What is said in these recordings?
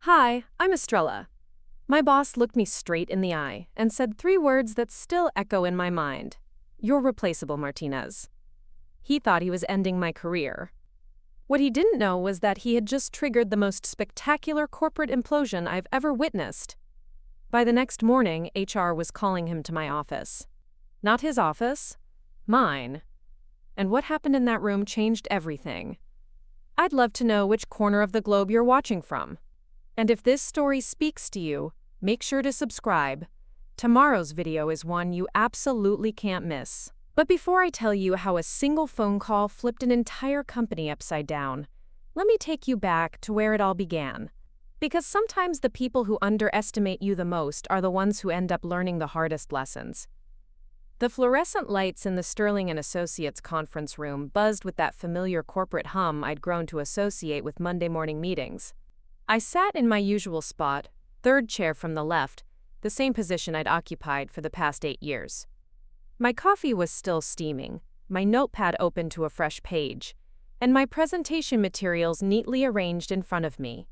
Hi, I'm Estrella. My boss looked me straight in the eye and said three words that still echo in my mind. You're replaceable, Martinez. He thought he was ending my career. What he didn't know was that he had just triggered the most spectacular corporate implosion I've ever witnessed. By the next morning, HR was calling him to my office. Not his office, mine. And what happened in that room changed everything. I'd love to know which corner of the globe you're watching from. And if this story speaks to you, make sure to subscribe. Tomorrow's video is one you absolutely can't miss. But before I tell you how a single phone call flipped an entire company upside down, let me take you back to where it all began. Because sometimes the people who underestimate you the most are the ones who end up learning the hardest lessons. The fluorescent lights in the Sterling & Associates conference room buzzed with that familiar corporate hum I'd grown to associate with Monday morning meetings. I sat in my usual spot, third chair from the left, the same position I'd occupied for the past 8 years. My coffee was still steaming, my notepad open to a fresh page, and my presentation materials neatly arranged in front of me.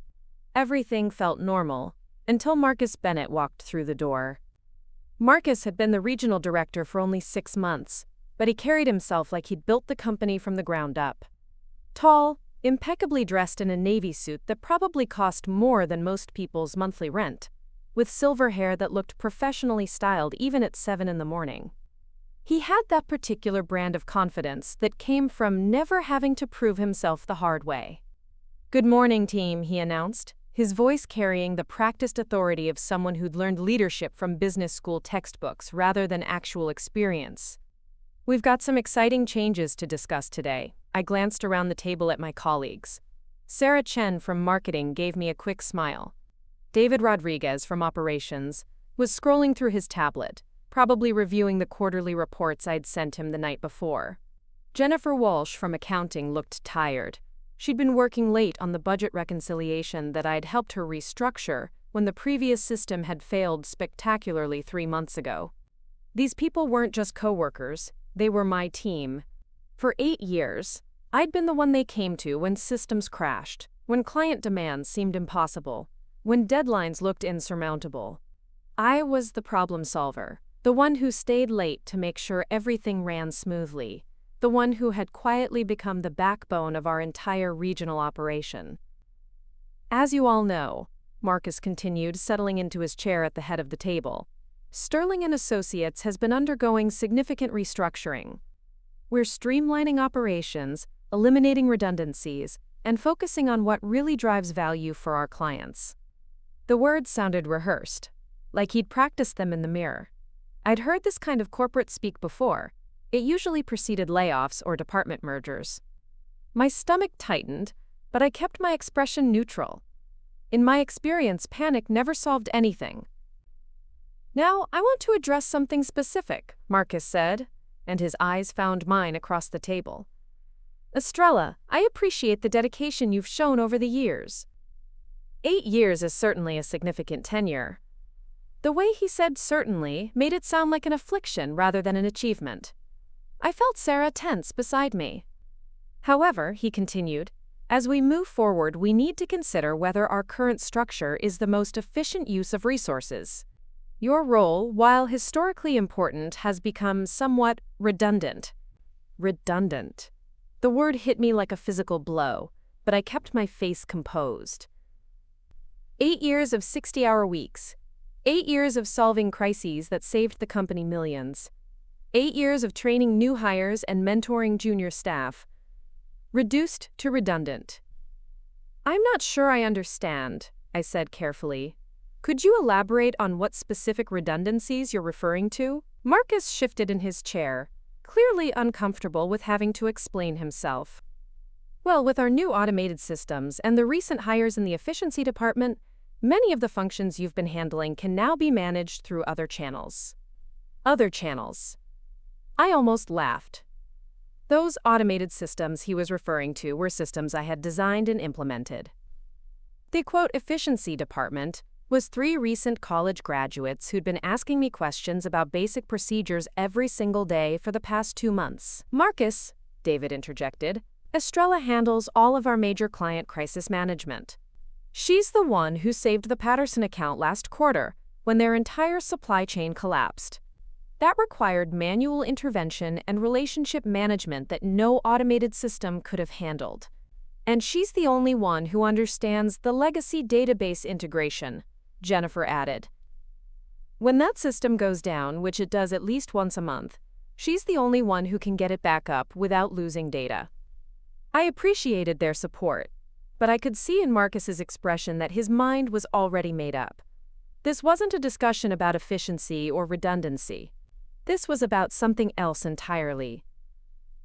Everything felt normal, until Marcus Bennett walked through the door. Marcus had been the regional director for only 6 months, but he carried himself like he'd built the company from the ground up. Tall, impeccably dressed in a navy suit that probably cost more than most people's monthly rent, with silver hair that looked professionally styled even at 7 in the morning. He had that particular brand of confidence that came from never having to prove himself the hard way. "Good morning, team," he announced, his voice carrying the practiced authority of someone who'd learned leadership from business school textbooks rather than actual experience. "We've got some exciting changes to discuss today." I glanced around the table at my colleagues. Sarah Chen from marketing gave me a quick smile. David Rodriguez from operations was scrolling through his tablet, probably reviewing the quarterly reports I'd sent him the night before. Jennifer Walsh from accounting looked tired. She'd been working late on the budget reconciliation that I'd helped her restructure when the previous system had failed spectacularly 3 months ago. These people weren't just coworkers, they were my team. For 8 years, I'd been the one they came to when systems crashed, when client demands seemed impossible, when deadlines looked insurmountable. I was the problem solver, the one who stayed late to make sure everything ran smoothly, the one who had quietly become the backbone of our entire regional operation. "As you all know," Marcus continued, settling into his chair at the head of the table, "Sterling & Associates has been undergoing significant restructuring. We're streamlining operations, eliminating redundancies, and focusing on what really drives value for our clients." The words sounded rehearsed, like he'd practiced them in the mirror. I'd heard this kind of corporate speak before. It usually preceded layoffs or department mergers. My stomach tightened, but I kept my expression neutral. In my experience, panic never solved anything. "Now, I want to address something specific," Marcus said, and his eyes found mine across the table. "Estrella, I appreciate the dedication you've shown over the years." 8 years is certainly a significant tenure. The way he said "certainly" made it sound like an affliction rather than an achievement. I felt Sarah tense beside me. "However," he continued, "as we move forward, we need to consider whether our current structure is the most efficient use of resources. Your role, while historically important, has become somewhat redundant." Redundant. The word hit me like a physical blow, but I kept my face composed. 8 years of 60-hour weeks. 8 years of solving crises that saved the company millions. 8 years of training new hires and mentoring junior staff. Reduced to redundant. "I'm not sure I understand," I said carefully. "Could you elaborate on what specific redundancies you're referring to?" Marcus shifted in his chair, clearly uncomfortable with having to explain himself. "Well, with our new automated systems and the recent hires in the efficiency department, many of the functions you've been handling can now be managed through other channels." Other channels. I almost laughed. Those automated systems he was referring to were systems I had designed and implemented. The quote efficiency department was 3 recent college graduates who'd been asking me questions about basic procedures every single day for the past 2 months. "Marcus," David interjected, "Estrella handles all of our major client crisis management." She's the one who saved the Patterson account last quarter when their entire supply chain collapsed. That required manual intervention and relationship management that no automated system could have handled. And she's the only one who understands the legacy database integration, Jennifer added. When that system goes down, which it does at least once a month, she's the only one who can get it back up without losing data. I appreciated their support, but I could see in Marcus's expression that his mind was already made up. This wasn't a discussion about efficiency or redundancy. This was about something else entirely.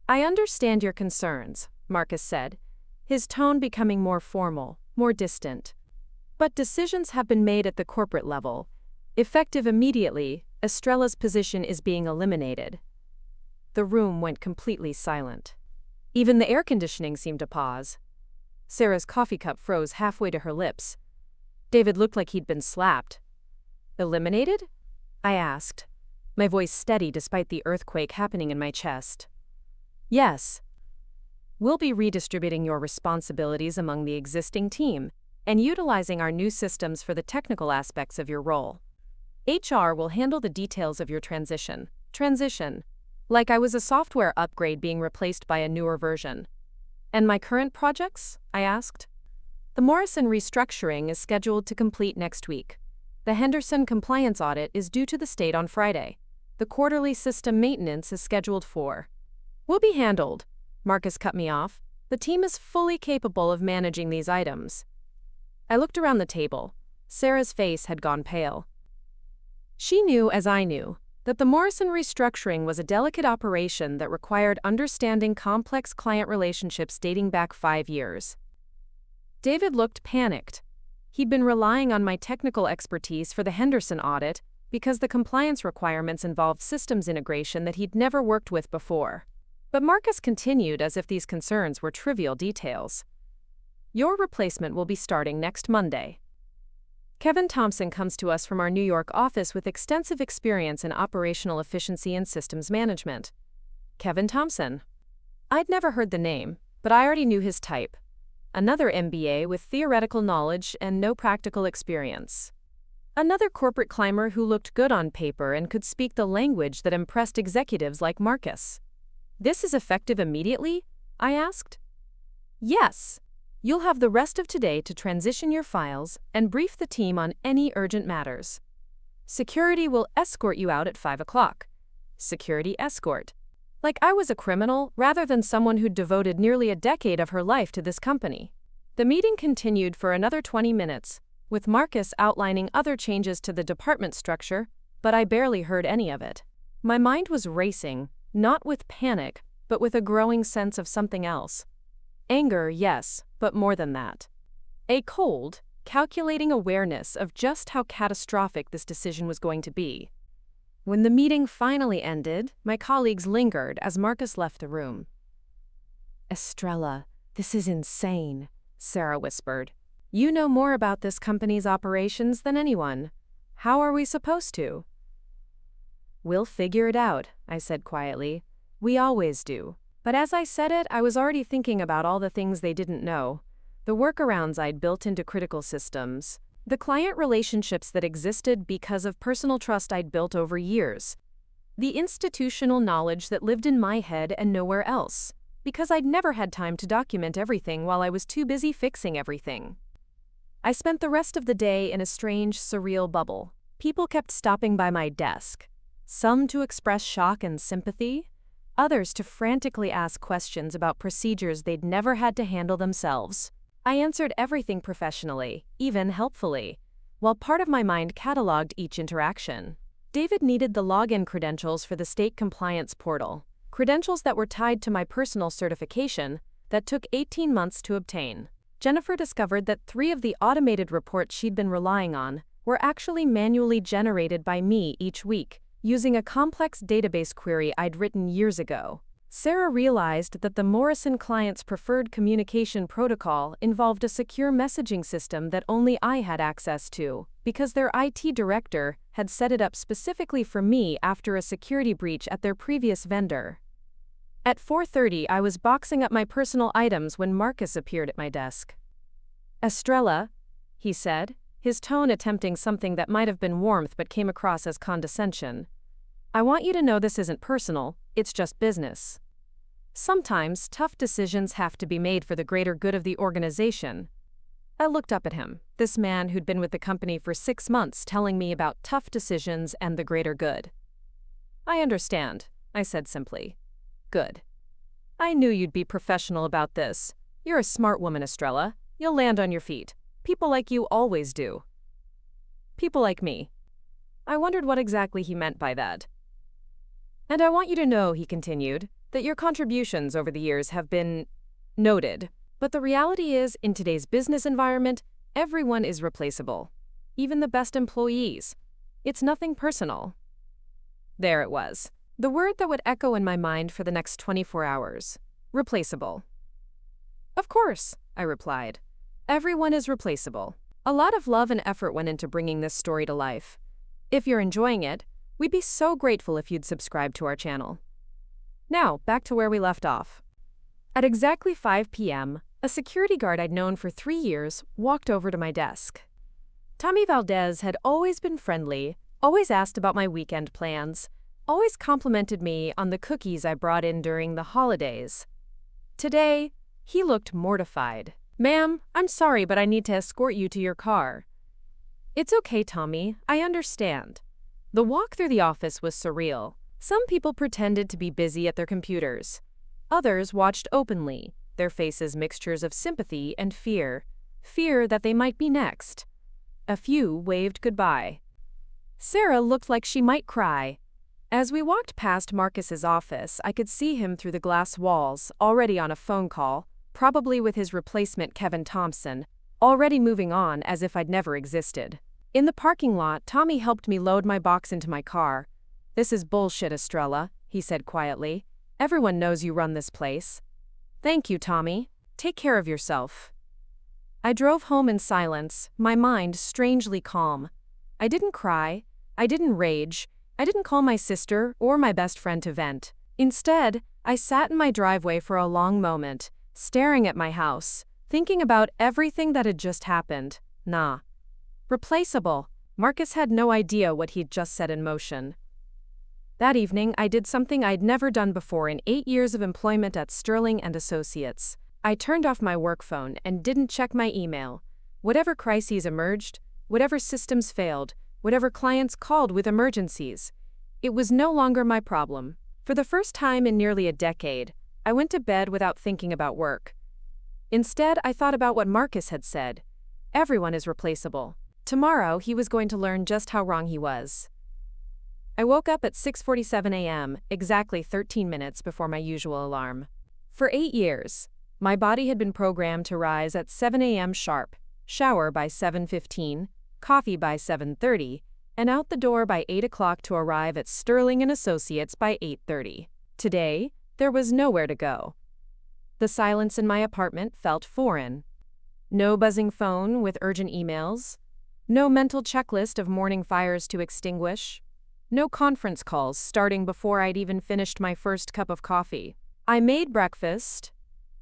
I understand your concerns, Marcus said, his tone becoming more formal, more distant. But decisions have been made at the corporate level. Effective immediately, Estrella's position is being eliminated. The room went completely silent. Even the air conditioning seemed to pause. Sarah's coffee cup froze halfway to her lips. David looked like he'd been slapped. Eliminated? I asked, my voice steady despite the earthquake happening in my chest. Yes. We'll be redistributing your responsibilities among the existing team and utilizing our new systems for the technical aspects of your role. HR will handle the details of your transition. Like I was a software upgrade being replaced by a newer version. And my current projects? I asked. The Morrison restructuring is scheduled to complete next week. The Henderson compliance audit is due to the state on Friday. The quarterly system maintenance is scheduled for. Will be handled. Marcus cut me off. The team is fully capable of managing these items. I looked around the table. Sarah's face had gone pale. She knew, as I knew, that the Morrison restructuring was a delicate operation that required understanding complex client relationships dating back 5 years. David looked panicked. He'd been relying on my technical expertise for the Henderson audit because the compliance requirements involved systems integration that he'd never worked with before. But Marcus continued as if these concerns were trivial details. Your replacement will be starting next Monday. Kevin Thompson comes to us from our New York office with extensive experience in operational efficiency and systems management. Kevin Thompson. I'd never heard the name, but I already knew his type. Another MBA with theoretical knowledge and no practical experience. Another corporate climber who looked good on paper and could speak the language that impressed executives like Marcus. This is effective immediately? I asked. Yes. You'll have the rest of today to transition your files and brief the team on any urgent matters. Security will escort you out at 5 o'clock. Security escort. Like I was a criminal rather than someone who'd devoted nearly a decade of her life to this company. The meeting continued for another 20 minutes, with Marcus outlining other changes to the department structure, but I barely heard any of it. My mind was racing, not with panic, but with a growing sense of something else. Anger, yes, but more than that. A cold, calculating awareness of just how catastrophic this decision was going to be. When the meeting finally ended, my colleagues lingered as Marcus left the room. Estrella, this is insane, Sarah whispered. You know more about this company's operations than anyone. How are we supposed to? We'll figure it out, I said quietly. We always do. But as I said it, I was already thinking about all the things they didn't know. The workarounds I'd built into critical systems. The client relationships that existed because of personal trust I'd built over years. The institutional knowledge that lived in my head and nowhere else. Because I'd never had time to document everything while I was too busy fixing everything. I spent the rest of the day in a strange, surreal bubble. People kept stopping by my desk. Some to express shock and sympathy. Others to frantically ask questions about procedures they'd never had to handle themselves. I answered everything professionally, even helpfully, while part of my mind cataloged each interaction. David needed the login credentials for the state compliance portal, credentials that were tied to my personal certification that took 18 months to obtain. Jennifer discovered that 3 of the automated reports she'd been relying on were actually manually generated by me each week, using a complex database query I'd written years ago. Sarah realized that the Morrison client's preferred communication protocol involved a secure messaging system that only I had access to, because their IT director had set it up specifically for me after a security breach at their previous vendor. At 4:30, I was boxing up my personal items when Marcus appeared at my desk. Estrella, he said, his tone attempting something that might have been warmth but came across as condescension. I want you to know this isn't personal, it's just business. Sometimes tough decisions have to be made for the greater good of the organization. I looked up at him, this man who'd been with the company for 6 months telling me about tough decisions and the greater good. I understand, I said simply. Good. I knew you'd be professional about this. You're a smart woman, Estrella. You'll land on your feet. People like you always do. People like me. I wondered what exactly he meant by that. And I want you to know, he continued, that your contributions over the years have been noted. But the reality is, in today's business environment, everyone is replaceable. Even the best employees. It's nothing personal. There it was. The word that would echo in my mind for the next 24 hours. Replaceable. Of course, I replied. Everyone is replaceable. A lot of love and effort went into bringing this story to life. If you're enjoying it, we'd be so grateful if you'd subscribe to our channel. Now, back to where we left off. At exactly 5 p.m., a security guard I'd known for 3 years walked over to my desk. Tommy Valdez had always been friendly, always asked about my weekend plans, always complimented me on the cookies I brought in during the holidays. Today, he looked mortified. Ma'am, I'm sorry, but I need to escort you to your car. It's okay, Tommy, I understand. The walk through the office was surreal. Some people pretended to be busy at their computers. Others watched openly, their faces mixtures of sympathy and fear that they might be next. A few waved goodbye. Sarah looked like she might cry. As we walked past Marcus's office, I could see him through the glass walls, already on a phone call, probably with his replacement Kevin Thompson, already moving on as if I'd never existed. In the parking lot, Tommy helped me load my box into my car. This is bullshit, Estrella, he said quietly. Everyone knows you run this place. Thank you, Tommy. Take care of yourself. I drove home in silence, my mind strangely calm. I didn't cry. I didn't rage. I didn't call my sister or my best friend to vent. Instead, I sat in my driveway for a long moment, staring at my house, thinking about everything that had just happened. Replaceable. Marcus had no idea what he'd just set in motion. That evening, I did something I'd never done before in 8 years of employment at Sterling & Associates. I turned off my work phone and didn't check my email. Whatever crises emerged, whatever systems failed, whatever clients called with emergencies, it was no longer my problem. For the first time in nearly a decade, I went to bed without thinking about work. Instead, I thought about what Marcus had said. Everyone is replaceable. Tomorrow, he was going to learn just how wrong he was. I woke up at 6:47 a.m., exactly 13 minutes before my usual alarm. For 8 years, my body had been programmed to rise at 7 a.m. sharp, shower by 7:15, coffee by 7:30, and out the door by 8 o'clock to arrive at Sterling & Associates by 8:30. Today, there was nowhere to go. The silence in my apartment felt foreign. No buzzing phone with urgent emails. No mental checklist of morning fires to extinguish. No conference calls starting before I'd even finished my first cup of coffee. I made breakfast.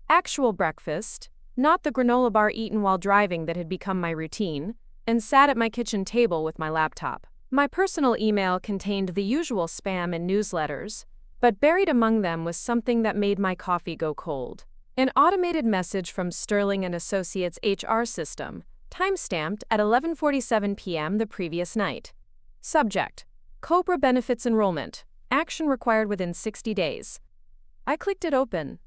Actual breakfast, not the granola bar eaten while driving that had become my routine, and sat at my kitchen table with my laptop. My personal email contained the usual spam and newsletters, but buried among them was something that made my coffee go cold. An automated message from Sterling & Associates' HR system, time-stamped at 11:47 p.m. the previous night. Subject: Cobra Benefits Enrollment. Action required within 60 days. I clicked it open,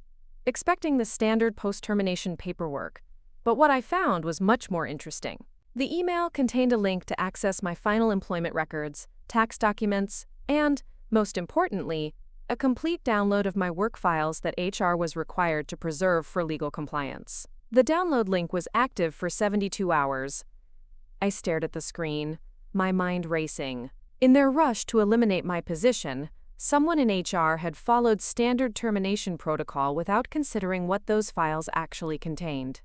expecting the standard post-termination paperwork, but what I found was much more interesting. The email contained a link to access my final employment records, tax documents, and, most importantly, a complete download of my work files that HR was required to preserve for legal compliance. The download link was active for 72 hours. I stared at the screen, my mind racing. In their rush to eliminate my position, someone in HR had followed standard termination protocol without considering what those files actually contained.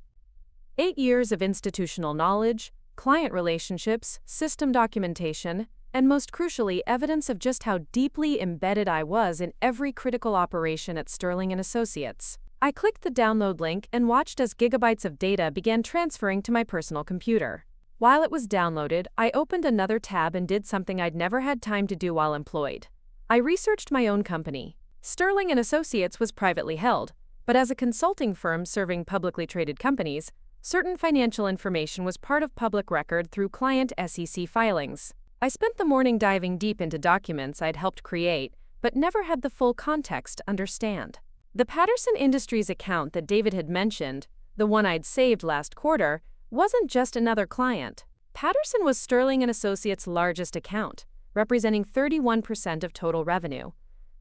8 years of institutional knowledge, client relationships, system documentation, and most crucially, evidence of just how deeply embedded I was in every critical operation at Sterling & Associates. I clicked the download link and watched as gigabytes of data began transferring to my personal computer. While it was downloaded, I opened another tab and did something I'd never had time to do while employed. I researched my own company. Sterling and Associates was privately held, but as a consulting firm serving publicly traded companies, certain financial information was part of public record through client SEC filings. I spent the morning diving deep into documents I'd helped create, but never had the full context to understand. The Patterson Industries account that David had mentioned, the one I'd saved last quarter, wasn't just another client. Patterson was Sterling and Associates' largest account, representing 31% of total revenue.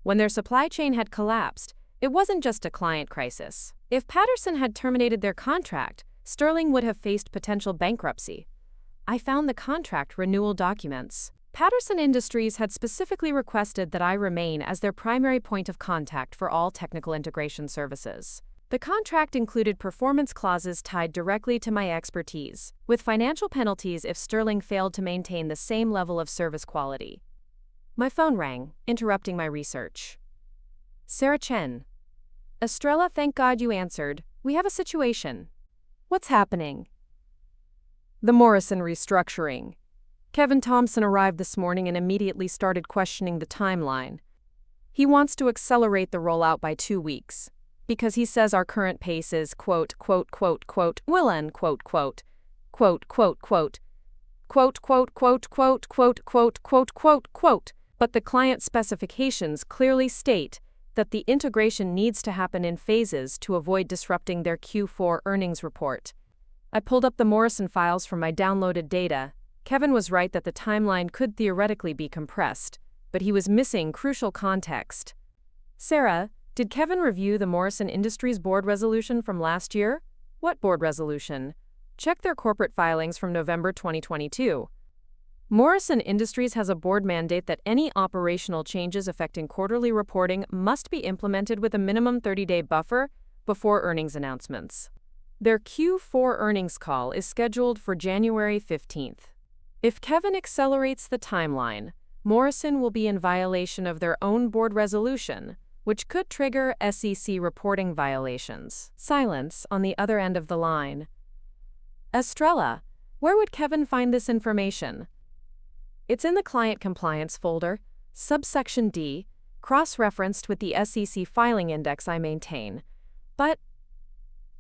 When their supply chain had collapsed, it wasn't just a client crisis. If Patterson had terminated their contract, Sterling would have faced potential bankruptcy. I found the contract renewal documents. Patterson Industries had specifically requested that I remain as their primary point of contact for all technical integration services. The contract included performance clauses tied directly to my expertise, with financial penalties if Sterling failed to maintain the same level of service quality. My phone rang, interrupting my research. Sarah Chen. Estrella, thank God you answered. We have a situation. What's happening? The Morrison restructuring. Kevin Thompson arrived this morning and immediately started questioning the timeline. He wants to accelerate the rollout by 2 weeks, because he says our current pace is will end but the client specifications clearly state that the integration needs to happen in phases to avoid disrupting their Q4 earnings report. I pulled up the Morrison files from my downloaded data. Kevin was right that the timeline could theoretically be compressed, but he was missing crucial context. Sarah, did Kevin review the Morrison Industries board resolution from last year? What board resolution? Check their corporate filings from November 2022. Morrison Industries has a board mandate that any operational changes affecting quarterly reporting must be implemented with a minimum 30-day buffer before earnings announcements. Their Q4 earnings call is scheduled for January 15th. If Kevin accelerates the timeline, Morrison will be in violation of their own board resolution, which could trigger SEC reporting violations. Silence on the other end of the line. Estrella, where would Kevin find this information? It's in the Client Compliance folder, subsection D, cross-referenced with the SEC filing index I maintain. But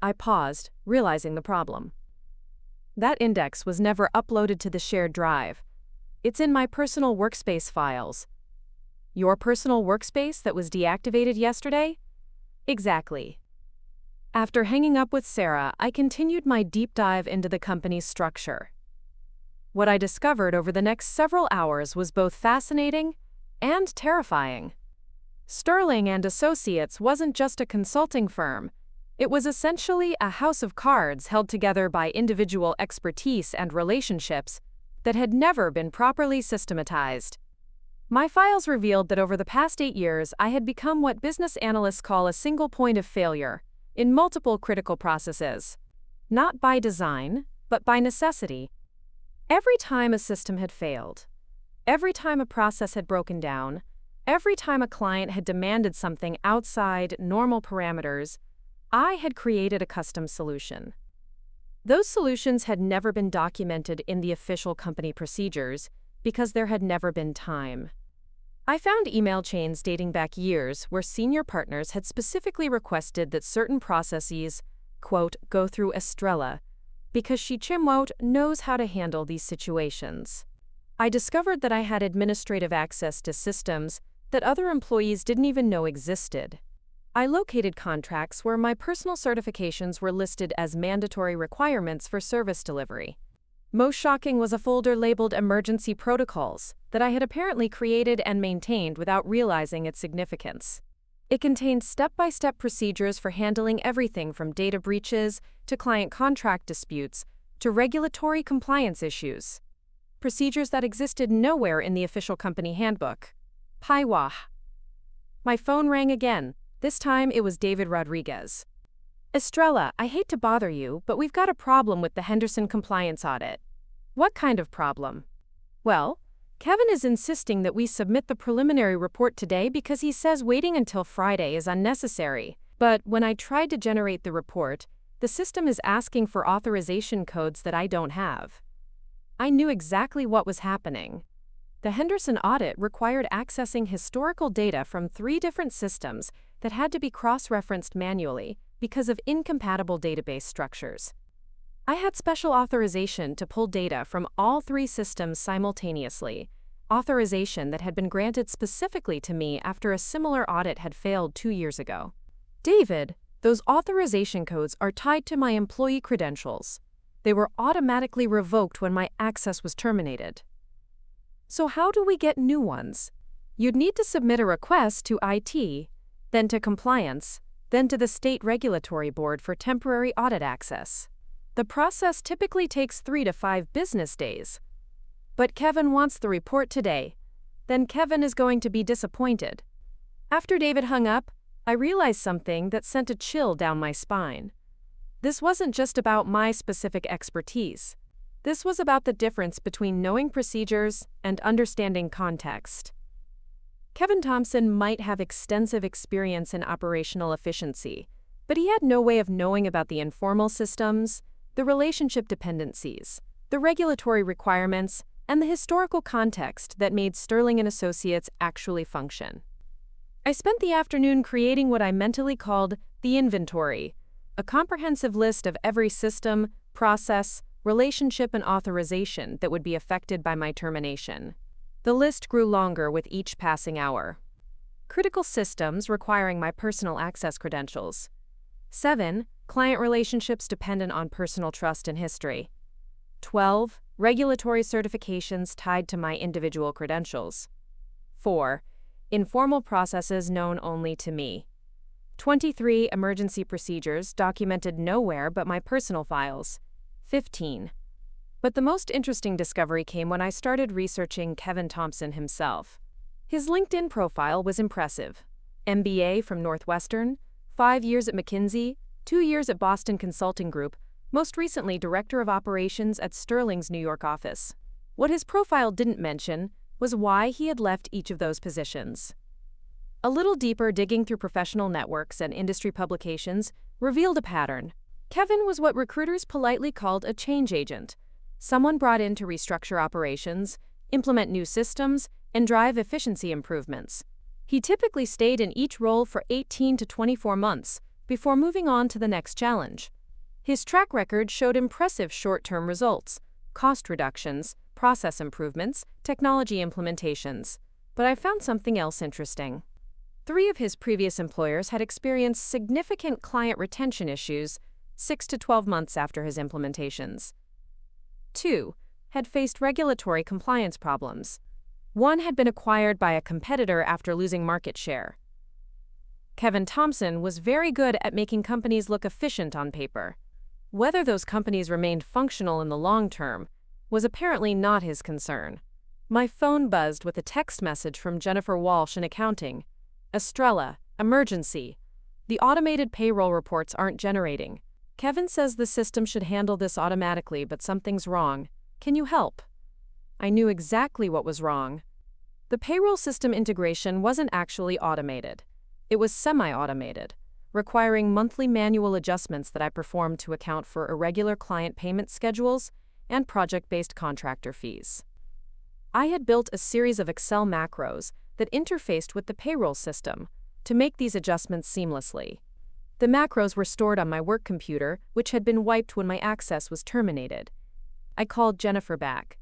I paused, realizing the problem. That index was never uploaded to the shared drive. It's in my personal workspace files. Your personal workspace that was deactivated yesterday? Exactly. After hanging up with Sarah, I continued my deep dive into the company's structure. What I discovered over the next several hours was both fascinating and terrifying. Sterling and Associates wasn't just a consulting firm. It was essentially a house of cards held together by individual expertise and relationships that had never been properly systematized. My files revealed that over the past 8 years, I had become what business analysts call a single point of failure in multiple critical processes. Not by design, but by necessity. Every time a system had failed, every time a process had broken down, every time a client had demanded something outside normal parameters, I had created a custom solution. Those solutions had never been documented in the official company procedures because there had never been time. I found email chains dating back years where senior partners had specifically requested that certain processes, quote, go through Estrella, because she knows how to handle these situations. I discovered that I had administrative access to systems that other employees didn't even know existed. I located contracts where my personal certifications were listed as mandatory requirements for service delivery. Most shocking was a folder labeled Emergency Protocols that I had apparently created and maintained without realizing its significance. It contained step-by-step procedures for handling everything from data breaches to client contract disputes to regulatory compliance issues. Procedures that existed nowhere in the official company handbook. Paiwah. My phone rang again. This time it was David Rodriguez. Estrella, I hate to bother you, but we've got a problem with the Henderson compliance audit. What kind of problem? Well, Kevin is insisting that we submit the preliminary report today because he says waiting until Friday is unnecessary. But when I tried to generate the report, the system is asking for authorization codes that I don't have. I knew exactly what was happening. The Henderson audit required accessing historical data from 3 different systems that had to be cross-referenced manually because of incompatible database structures. I had special authorization to pull data from all 3 systems simultaneously, authorization that had been granted specifically to me after a similar audit had failed 2 years ago. David, those authorization codes are tied to my employee credentials. They were automatically revoked when my access was terminated. So how do we get new ones? You'd need to submit a request to IT, then to compliance, then to the state regulatory board for temporary audit access. The process typically takes 3 to 5 business days. But Kevin wants the report today. Then Kevin is going to be disappointed. After David hung up, I realized something that sent a chill down my spine. This wasn't just about my specific expertise. This was about the difference between knowing procedures and understanding context. Kevin Thompson might have extensive experience in operational efficiency, but he had no way of knowing about the informal systems, the relationship dependencies, the regulatory requirements, and the historical context that made Sterling & Associates actually function. I spent the afternoon creating what I mentally called the inventory, a comprehensive list of every system, process, relationship, and authorization that would be affected by my termination. The list grew longer with each passing hour. Critical systems requiring my personal access credentials. 7. Client relationships dependent on personal trust and history. 12. Regulatory certifications tied to my individual credentials. 4. Informal processes known only to me. 23. Emergency procedures documented nowhere but my personal files. 15. But the most interesting discovery came when I started researching Kevin Thompson himself. His LinkedIn profile was impressive. MBA from Northwestern, 5 years at McKinsey, 2 years at Boston Consulting Group, most recently Director of Operations at Sterling's New York office. What his profile didn't mention was why he had left each of those positions. A little deeper digging through professional networks and industry publications revealed a pattern. Kevin was what recruiters politely called a change agent, someone brought in to restructure operations, implement new systems, and drive efficiency improvements. He typically stayed in each role for 18 to 24 months before moving on to the next challenge. His track record showed impressive short-term results, cost reductions, process improvements, technology implementations. But I found something else interesting. 3 of his previous employers had experienced significant client retention issues 6 to 12 months after his implementations. 2 had faced regulatory compliance problems. 1 had been acquired by a competitor after losing market share. Kevin Thompson was very good at making companies look efficient on paper. Whether those companies remained functional in the long term was apparently not his concern. My phone buzzed with a text message from Jennifer Walsh in accounting. Estrella, emergency. The automated payroll reports aren't generating. Kevin says the system should handle this automatically, but something's wrong. Can you help? I knew exactly what was wrong. The payroll system integration wasn't actually automated. It was semi-automated, requiring monthly manual adjustments that I performed to account for irregular client payment schedules and project-based contractor fees. I had built a series of Excel macros that interfaced with the payroll system to make these adjustments seamlessly. The macros were stored on my work computer, which had been wiped when my access was terminated. I called Jennifer back.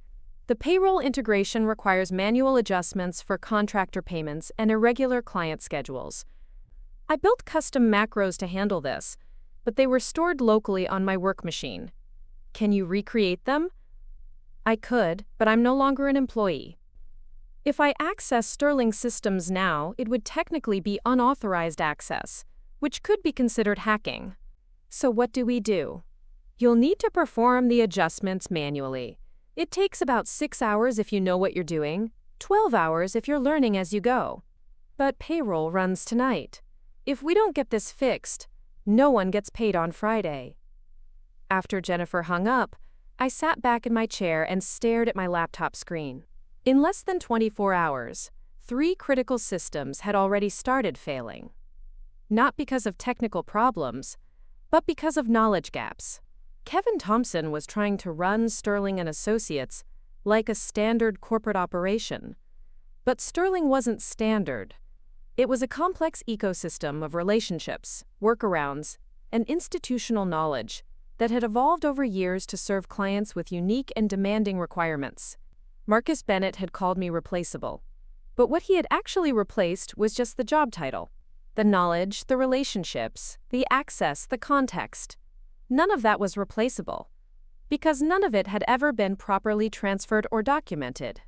The payroll integration requires manual adjustments for contractor payments and irregular client schedules. I built custom macros to handle this, but they were stored locally on my work machine. Can you recreate them? I could, but I'm no longer an employee. If I access Sterling systems now, it would technically be unauthorized access, which could be considered hacking. So what do we do? You'll need to perform the adjustments manually. It takes about 6 hours if you know what you're doing, 12 hours if you're learning as you go. But payroll runs tonight. If we don't get this fixed, no one gets paid on Friday. After Jennifer hung up, I sat back in my chair and stared at my laptop screen. In less than 24 hours, 3 critical systems had already started failing. Not because of technical problems, but because of knowledge gaps. Kevin Thompson was trying to run Sterling and Associates like a standard corporate operation. But Sterling wasn't standard. It was a complex ecosystem of relationships, workarounds, and institutional knowledge that had evolved over years to serve clients with unique and demanding requirements. Marcus Bennett had called me replaceable. But what he had actually replaced was just the job title. The knowledge, the relationships, the access, the context. None of that was replaceable, because none of it had ever been properly transferred or documented.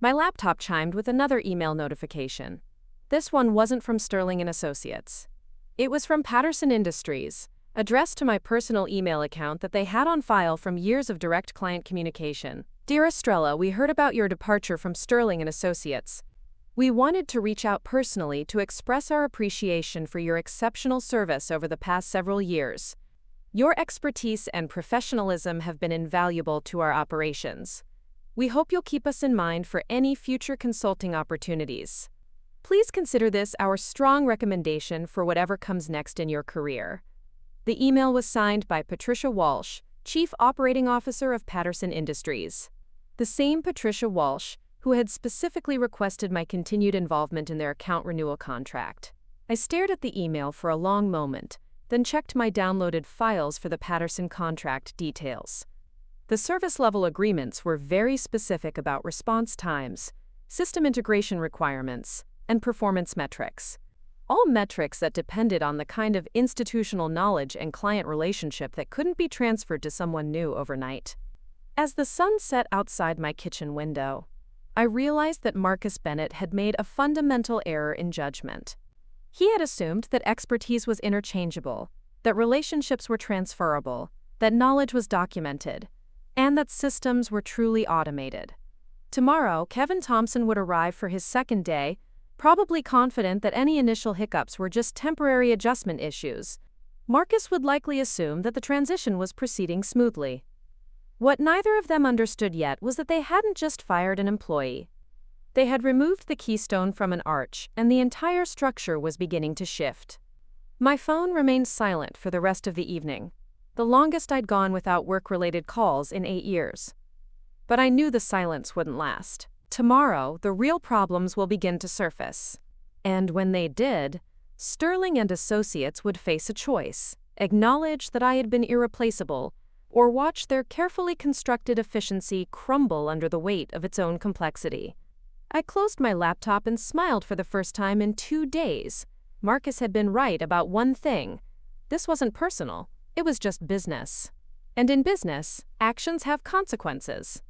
My laptop chimed with another email notification. This one wasn't from Sterling and Associates. It was from Patterson Industries, addressed to my personal email account that they had on file from years of direct client communication. Dear Estrella, we heard about your departure from Sterling and Associates. We wanted to reach out personally to express our appreciation for your exceptional service over the past several years. Your expertise and professionalism have been invaluable to our operations. We hope you'll keep us in mind for any future consulting opportunities. Please consider this our strong recommendation for whatever comes next in your career. The email was signed by Patricia Walsh, Chief Operating Officer of Patterson Industries. The same Patricia Walsh who had specifically requested my continued involvement in their account renewal contract. I stared at the email for a long moment, then checked my downloaded files for the Patterson contract details. The service-level agreements were very specific about response times, system integration requirements, and performance metrics. All metrics that depended on the kind of institutional knowledge and client relationship that couldn't be transferred to someone new overnight. As the sun set outside my kitchen window, I realized that Marcus Bennett had made a fundamental error in judgment. He had assumed that expertise was interchangeable, that relationships were transferable, that knowledge was documented, and that systems were truly automated. Tomorrow, Kevin Thompson would arrive for his second day, probably confident that any initial hiccups were just temporary adjustment issues. Marcus would likely assume that the transition was proceeding smoothly. What neither of them understood yet was that they hadn't just fired an employee. They had removed the keystone from an arch, and the entire structure was beginning to shift. My phone remained silent for the rest of the evening, the longest I'd gone without work-related calls in 8 years. But I knew the silence wouldn't last. Tomorrow, the real problems will begin to surface. And when they did, Sterling and Associates would face a choice: acknowledge that I had been irreplaceable, or watch their carefully constructed efficiency crumble under the weight of its own complexity. I closed my laptop and smiled for the first time in 2 days. Marcus had been right about one thing. This wasn't personal, it was just business. And in business, actions have consequences.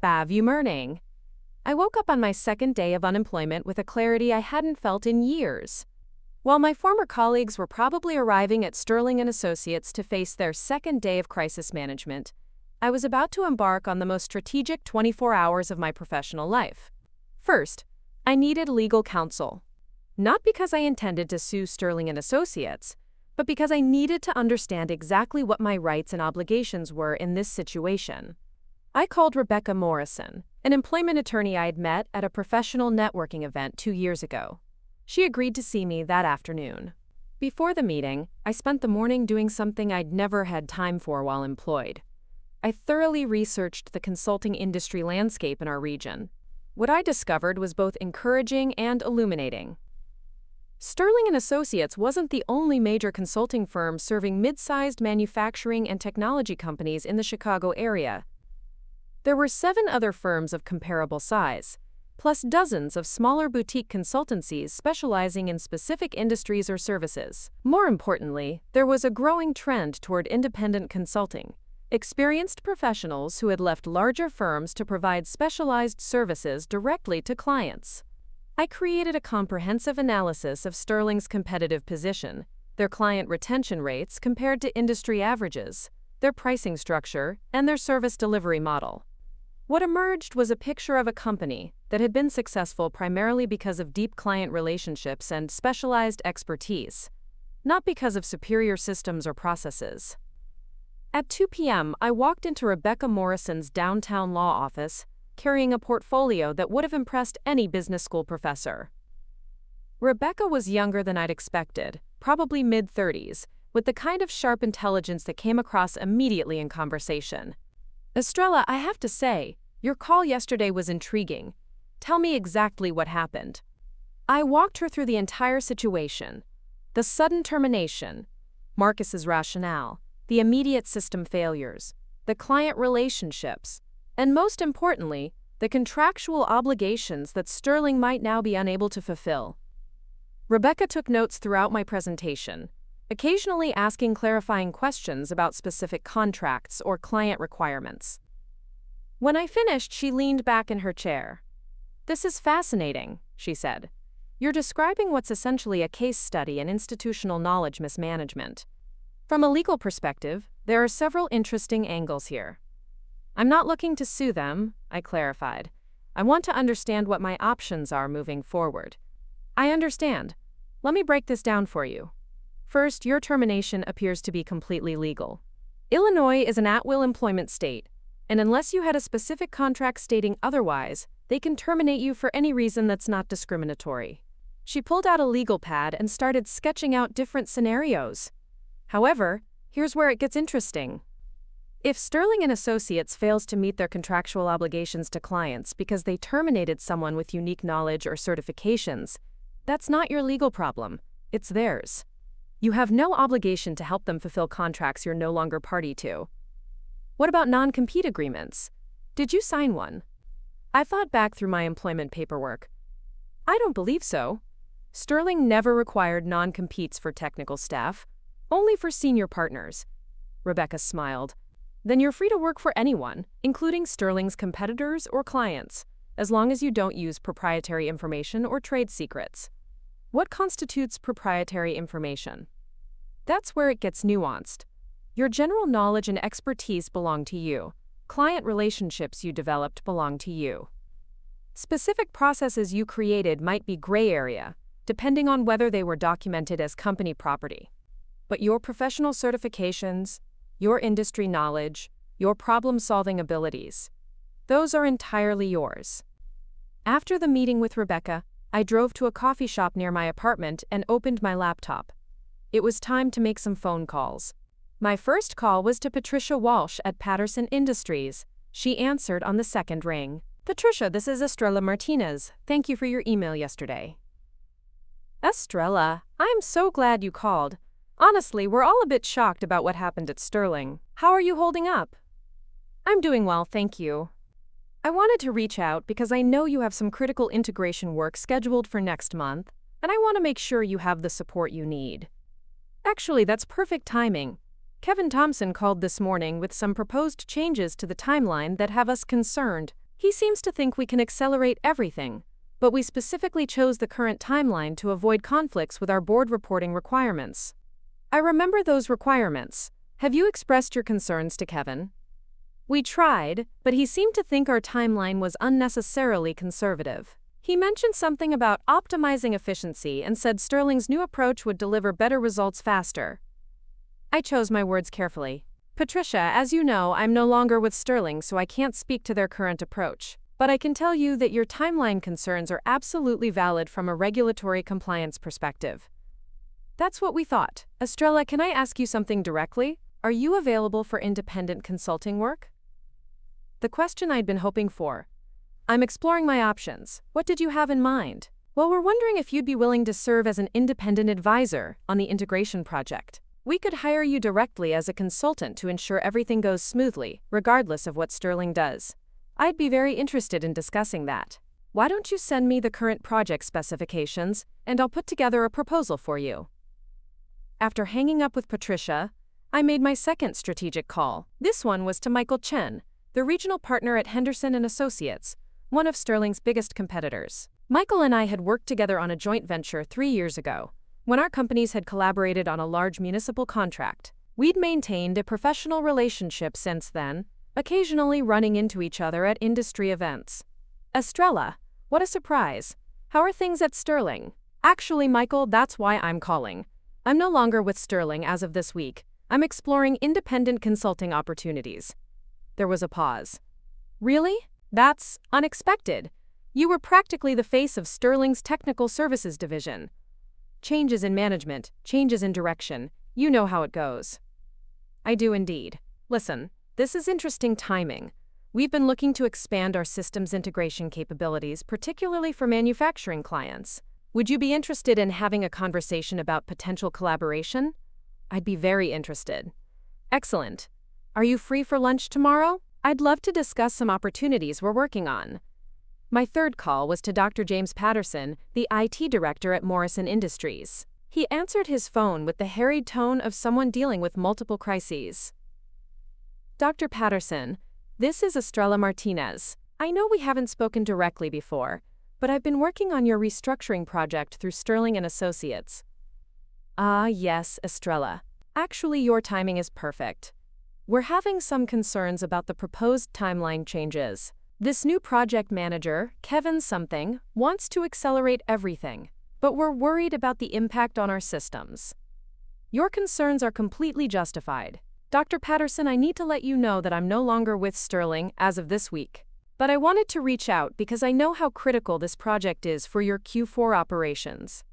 Morning. I woke up on my second day of unemployment with a clarity I hadn't felt in years. While my former colleagues were probably arriving at Sterling and Associates to face their second day of crisis management, I was about to embark on the most strategic 24 hours of my professional life. First, I needed legal counsel. Not because I intended to sue Sterling and Associates, but because I needed to understand exactly what my rights and obligations were in this situation. I called Rebecca Morrison, an employment attorney I had met at a professional networking event 2 years ago. She agreed to see me that afternoon. Before the meeting, I spent the morning doing something I'd never had time for while employed. I thoroughly researched the consulting industry landscape in our region. What I discovered was both encouraging and illuminating. Sterling and Associates wasn't the only major consulting firm serving mid-sized manufacturing and technology companies in the Chicago area. There were 7 other firms of comparable size, plus dozens of smaller boutique consultancies specializing in specific industries or services. More importantly, there was a growing trend toward independent consulting, experienced professionals who had left larger firms to provide specialized services directly to clients. I created a comprehensive analysis of Sterling's competitive position, their client retention rates compared to industry averages, their pricing structure, and their service delivery model. What emerged was a picture of a company that had been successful primarily because of deep client relationships and specialized expertise, not because of superior systems or processes. At 2 p.m., I walked into Rebecca Morrison's downtown law office, carrying a portfolio that would have impressed any business school professor. Rebecca was younger than I'd expected, probably mid-30s, with the kind of sharp intelligence that came across immediately in conversation. Estrella, I have to say, your call yesterday was intriguing. Tell me exactly what happened. I walked her through the entire situation. The sudden termination, Marcus's rationale, the immediate system failures, the client relationships, and most importantly, the contractual obligations that Sterling might now be unable to fulfill. Rebecca took notes throughout my presentation, occasionally asking clarifying questions about specific contracts or client requirements. When I finished, she leaned back in her chair. "This is fascinating," she said. "You're describing what's essentially a case study in institutional knowledge mismanagement. From a legal perspective, there are several interesting angles here." "I'm not looking to sue them," I clarified. "I want to understand what my options are moving forward." "I understand. Let me break this down for you. First, your termination appears to be completely legal. Illinois is an at-will employment state, and unless you had a specific contract stating otherwise, they can terminate you for any reason that's not discriminatory." She pulled out a legal pad and started sketching out different scenarios. "However, here's where it gets interesting. If Sterling and Associates fails to meet their contractual obligations to clients because they terminated someone with unique knowledge or certifications, that's not your legal problem, it's theirs. You have no obligation to help them fulfill contracts you're no longer party to." "What about non-compete agreements? Did you sign one?" I thought back through my employment paperwork. "I don't believe so. Sterling never required non-competes for technical staff, only for senior partners." Rebecca smiled. "Then you're free to work for anyone, including Sterling's competitors or clients, as long as you don't use proprietary information or trade secrets." "What constitutes proprietary information?" "That's where it gets nuanced. Your general knowledge and expertise belong to you. Client relationships you developed belong to you. Specific processes you created might be gray area, depending on whether they were documented as company property. But your professional certifications, your industry knowledge, your problem-solving abilities, those are entirely yours." After the meeting with Rebecca, I drove to a coffee shop near my apartment and opened my laptop. It was time to make some phone calls. My first call was to Patricia Walsh at Patterson Industries. She answered on the second ring. "Patricia, this is Estrella Martinez. Thank you for your email yesterday." "Estrella, I'm so glad you called. Honestly, we're all a bit shocked about what happened at Sterling. How are you holding up?" "I'm doing well, thank you. I wanted to reach out because I know you have some critical integration work scheduled for next month, and I want to make sure you have the support you need." "Actually, that's perfect timing. Kevin Thompson called this morning with some proposed changes to the timeline that have us concerned. He seems to think we can accelerate everything, but we specifically chose the current timeline to avoid conflicts with our board reporting requirements." "I remember those requirements. Have you expressed your concerns to Kevin?" "We tried, but he seemed to think our timeline was unnecessarily conservative. He mentioned something about optimizing efficiency and said Sterling's new approach would deliver better results faster." I chose my words carefully. "Patricia, as you know, I'm no longer with Sterling, so I can't speak to their current approach. But I can tell you that your timeline concerns are absolutely valid from a regulatory compliance perspective." "That's what we thought. Estrella, can I ask you something directly? Are you available for independent consulting work?" The question I'd been hoping for. "I'm exploring my options. What did you have in mind?" "Well, we're wondering if you'd be willing to serve as an independent advisor on the integration project. We could hire you directly as a consultant to ensure everything goes smoothly, regardless of what Sterling does. I'd be very interested in discussing that. Why don't you send me the current project specifications, and I'll put together a proposal for you." After hanging up with Patricia, I made my second strategic call. This one was to Michael Chen, the regional partner at Henderson & Associates, one of Sterling's biggest competitors. Michael and I had worked together on a joint venture 3 years ago, when our companies had collaborated on a large municipal contract. We'd maintained a professional relationship since then, occasionally running into each other at industry events. "Estrella, what a surprise. How are things at Sterling?" "Actually, Michael, that's why I'm calling. I'm no longer with Sterling as of this week. I'm exploring independent consulting opportunities." There was a pause. "Really? That's unexpected. You were practically the face of Sterling's technical services division." "Changes in management, changes in direction. You know how it goes. I do indeed. Listen, this is interesting timing. We've been looking to expand our systems integration capabilities, particularly for manufacturing clients. Would you be interested in having a conversation about potential collaboration? I'd be very interested. Excellent. Are you free for lunch tomorrow? I'd love to discuss some opportunities we're working on. My third call was to Dr. James Patterson, the IT director at Morrison Industries. He answered his phone with the harried tone of someone dealing with multiple crises. Dr. Patterson, this is Estrella Martinez. I know we haven't spoken directly before, but I've been working on your restructuring project through Sterling and Associates. Ah, yes, Estrella. Actually, your timing is perfect. We're having some concerns about the proposed timeline changes. This new project manager, Kevin something, wants to accelerate everything, but we're worried about the impact on our systems. Your concerns are completely justified. Dr. Patterson, I need to let you know that I'm no longer with Sterling as of this week. But I wanted to reach out because I know how critical this project is for your Q4 operations.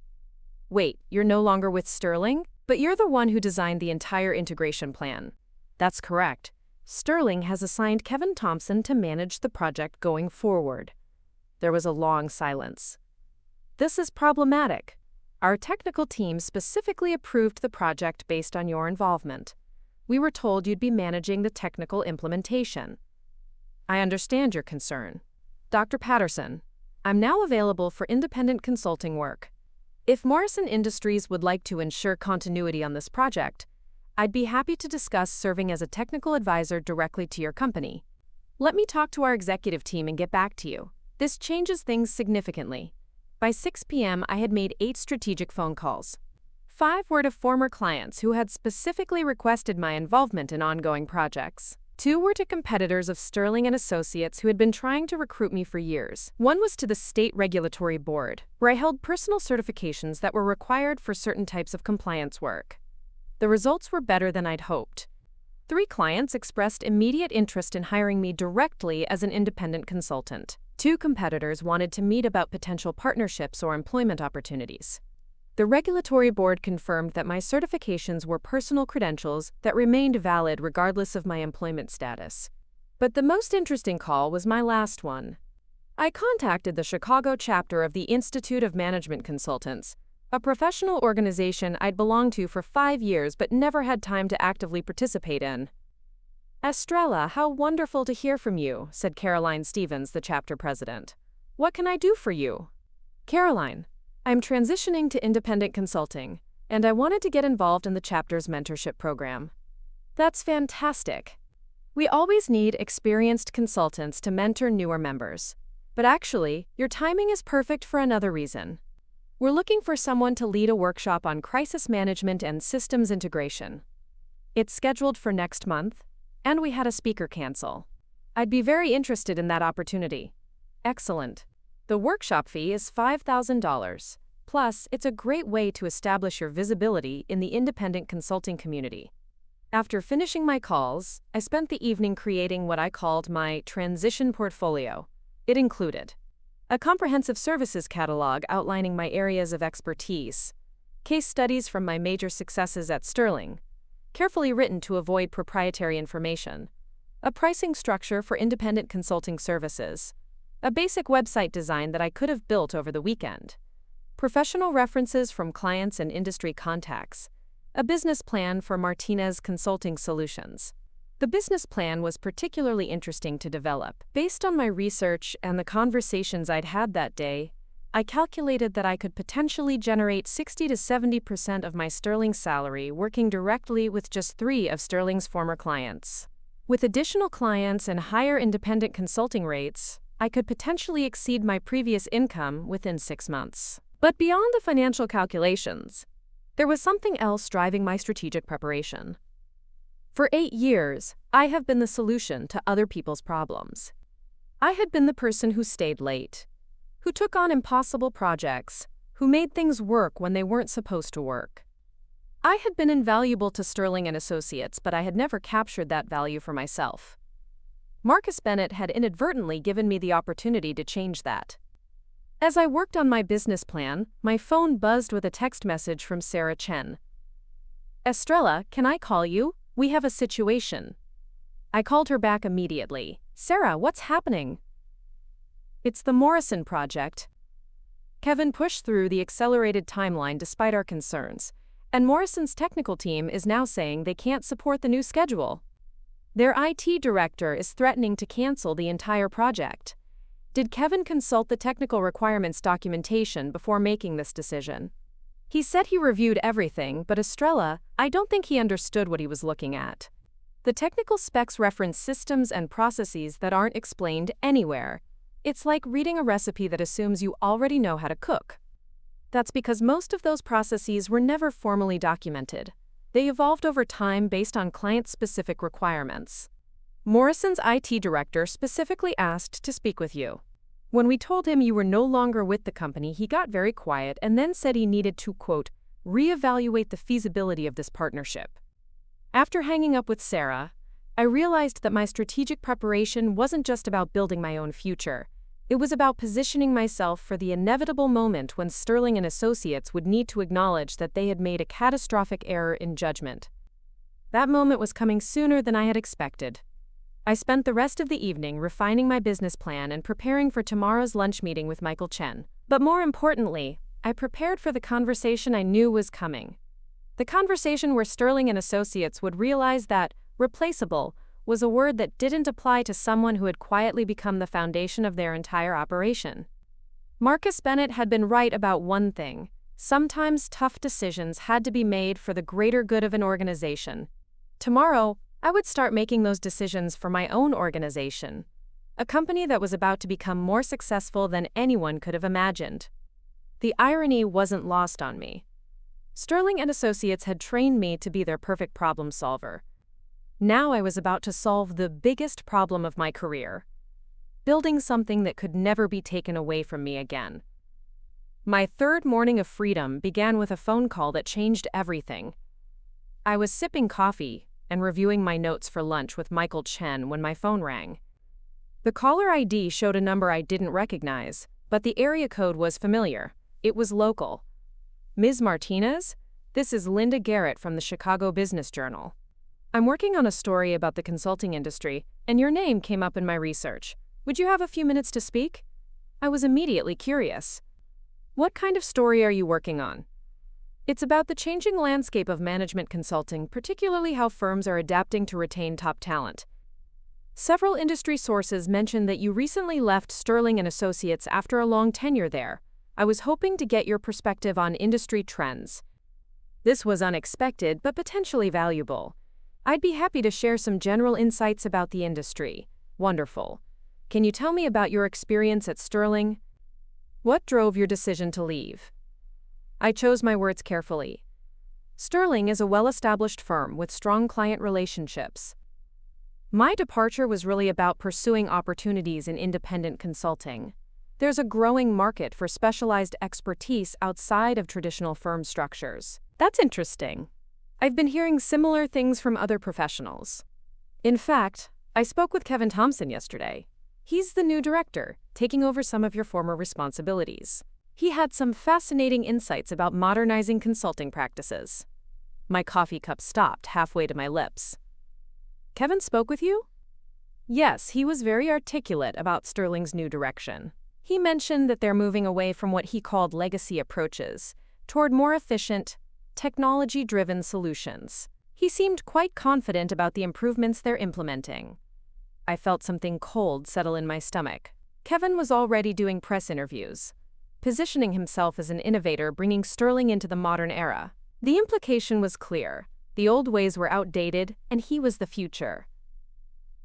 Wait, you're no longer with Sterling? But you're the one who designed the entire integration plan. That's correct. Sterling has assigned Kevin Thompson to manage the project going forward. There was a long silence. This is problematic. Our technical team specifically approved the project based on your involvement. We were told you'd be managing the technical implementation. I understand your concern. Dr. Patterson, I'm now available for independent consulting work. If Morrison Industries would like to ensure continuity on this project, I'd be happy to discuss serving as a technical advisor directly to your company. Let me talk to our executive team and get back to you. This changes things significantly. By 6 p.m., I had made 8 strategic phone calls. 5 were to former clients who had specifically requested my involvement in ongoing projects. 2 were to competitors of Sterling and Associates who had been trying to recruit me for years. 1 was to the State Regulatory Board, where I held personal certifications that were required for certain types of compliance work. The results were better than I'd hoped. 3 clients expressed immediate interest in hiring me directly as an independent consultant. 2 competitors wanted to meet about potential partnerships or employment opportunities. The regulatory board confirmed that my certifications were personal credentials that remained valid regardless of my employment status. But the most interesting call was my last one. I contacted the Chicago chapter of the Institute of Management Consultants, a professional organization I'd belonged to for 5 years but never had time to actively participate in. Estrella, how wonderful to hear from you, said Caroline Stevens, the chapter president. What can I do for you? Caroline, I'm transitioning to independent consulting, and I wanted to get involved in the chapter's mentorship program. That's fantastic. We always need experienced consultants to mentor newer members. But actually, your timing is perfect for another reason. We're looking for someone to lead a workshop on crisis management and systems integration. It's scheduled for next month, and we had a speaker cancel. I'd be very interested in that opportunity. Excellent. The workshop fee is $5,000. Plus, it's a great way to establish your visibility in the independent consulting community. After finishing my calls, I spent the evening creating what I called my transition portfolio. It included a comprehensive services catalog outlining my areas of expertise, case studies from my major successes at Sterling, carefully written to avoid proprietary information, a pricing structure for independent consulting services, a basic website design that I could have built over the weekend, professional references from clients and industry contacts, a business plan for Martinez Consulting Solutions. The business plan was particularly interesting to develop. Based on my research and the conversations I'd had that day, I calculated that I could potentially generate 60 to 70% of my Sterling salary working directly with just 3 of Sterling's former clients. With additional clients and higher independent consulting rates, I could potentially exceed my previous income within 6 months. But beyond the financial calculations, there was something else driving my strategic preparation. For 8 years, I have been the solution to other people's problems. I had been the person who stayed late, who took on impossible projects, who made things work when they weren't supposed to work. I had been invaluable to Sterling and Associates, but I had never captured that value for myself. Marcus Bennett had inadvertently given me the opportunity to change that. As I worked on my business plan, my phone buzzed with a text message from Sarah Chen. Estrella, can I call you? We have a situation. I called her back immediately. Sarah, what's happening? It's the Morrison project. Kevin pushed through the accelerated timeline despite our concerns, and Morrison's technical team is now saying they can't support the new schedule. Their IT director is threatening to cancel the entire project. Did Kevin consult the technical requirements documentation before making this decision? He said he reviewed everything, but Estrella, I don't think he understood what he was looking at. The technical specs reference systems and processes that aren't explained anywhere. It's like reading a recipe that assumes you already know how to cook. That's because most of those processes were never formally documented. They evolved over time based on client-specific requirements. Morrison's IT director specifically asked to speak with you. When we told him you were no longer with the company, he got very quiet and then said he needed to, quote, reevaluate the feasibility of this partnership. After hanging up with Sarah, I realized that my strategic preparation wasn't just about building my own future. It was about positioning myself for the inevitable moment when Sterling and Associates would need to acknowledge that they had made a catastrophic error in judgment. That moment was coming sooner than I had expected. I spent the rest of the evening refining my business plan and preparing for tomorrow's lunch meeting with Michael Chen. But more importantly, I prepared for the conversation I knew was coming. The conversation where Sterling and Associates would realize that replaceable was a word that didn't apply to someone who had quietly become the foundation of their entire operation. Marcus Bennett had been right about one thing. Sometimes tough decisions had to be made for the greater good of an organization. Tomorrow, I would start making those decisions for my own organization, a company that was about to become more successful than anyone could have imagined. The irony wasn't lost on me. Sterling and Associates had trained me to be their perfect problem solver. Now I was about to solve the biggest problem of my career, building something that could never be taken away from me again. My third morning of freedom began with a phone call that changed everything. I was sipping coffee and reviewing my notes for lunch with Michael Chen when my phone rang. The caller ID showed a number I didn't recognize, but the area code was familiar. It was local. Ms. Martinez? This is Linda Garrett from the Chicago Business Journal. I'm working on a story about the consulting industry, and your name came up in my research. Would you have a few minutes to speak? I was immediately curious. What kind of story are you working on? It's about the changing landscape of management consulting, particularly how firms are adapting to retain top talent. Several industry sources mentioned that you recently left Sterling and Associates after a long tenure there. I was hoping to get your perspective on industry trends. This was unexpected, but potentially valuable. I'd be happy to share some general insights about the industry. Wonderful. Can you tell me about your experience at Sterling? What drove your decision to leave? I chose my words carefully. Sterling is a well-established firm with strong client relationships. My departure was really about pursuing opportunities in independent consulting. There's a growing market for specialized expertise outside of traditional firm structures. That's interesting. I've been hearing similar things from other professionals. In fact, I spoke with Kevin Thompson yesterday. He's the new director, taking over some of your former responsibilities. He had some fascinating insights about modernizing consulting practices. My coffee cup stopped halfway to my lips. Kevin spoke with you? Yes, he was very articulate about Sterling's new direction. He mentioned that they're moving away from what he called legacy approaches toward more efficient, technology-driven solutions. He seemed quite confident about the improvements they're implementing. I felt something cold settle in my stomach. Kevin was already doing press interviews, positioning himself as an innovator bringing Sterling into the modern era. The implication was clear. The old ways were outdated, and he was the future.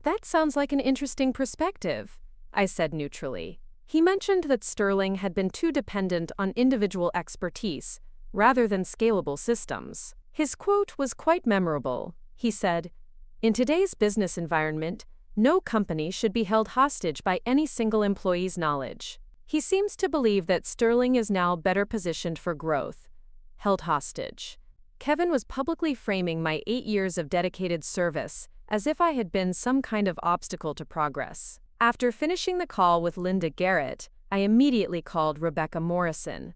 That sounds like an interesting perspective, I said neutrally. He mentioned that Sterling had been too dependent on individual expertise rather than scalable systems. His quote was quite memorable. He said, "In today's business environment, no company should be held hostage by any single employee's knowledge." He seems to believe that Sterling is now better positioned for growth. Held hostage. Kevin was publicly framing my 8 years of dedicated service as if I had been some kind of obstacle to progress. After finishing the call with Linda Garrett, I immediately called Rebecca Morrison.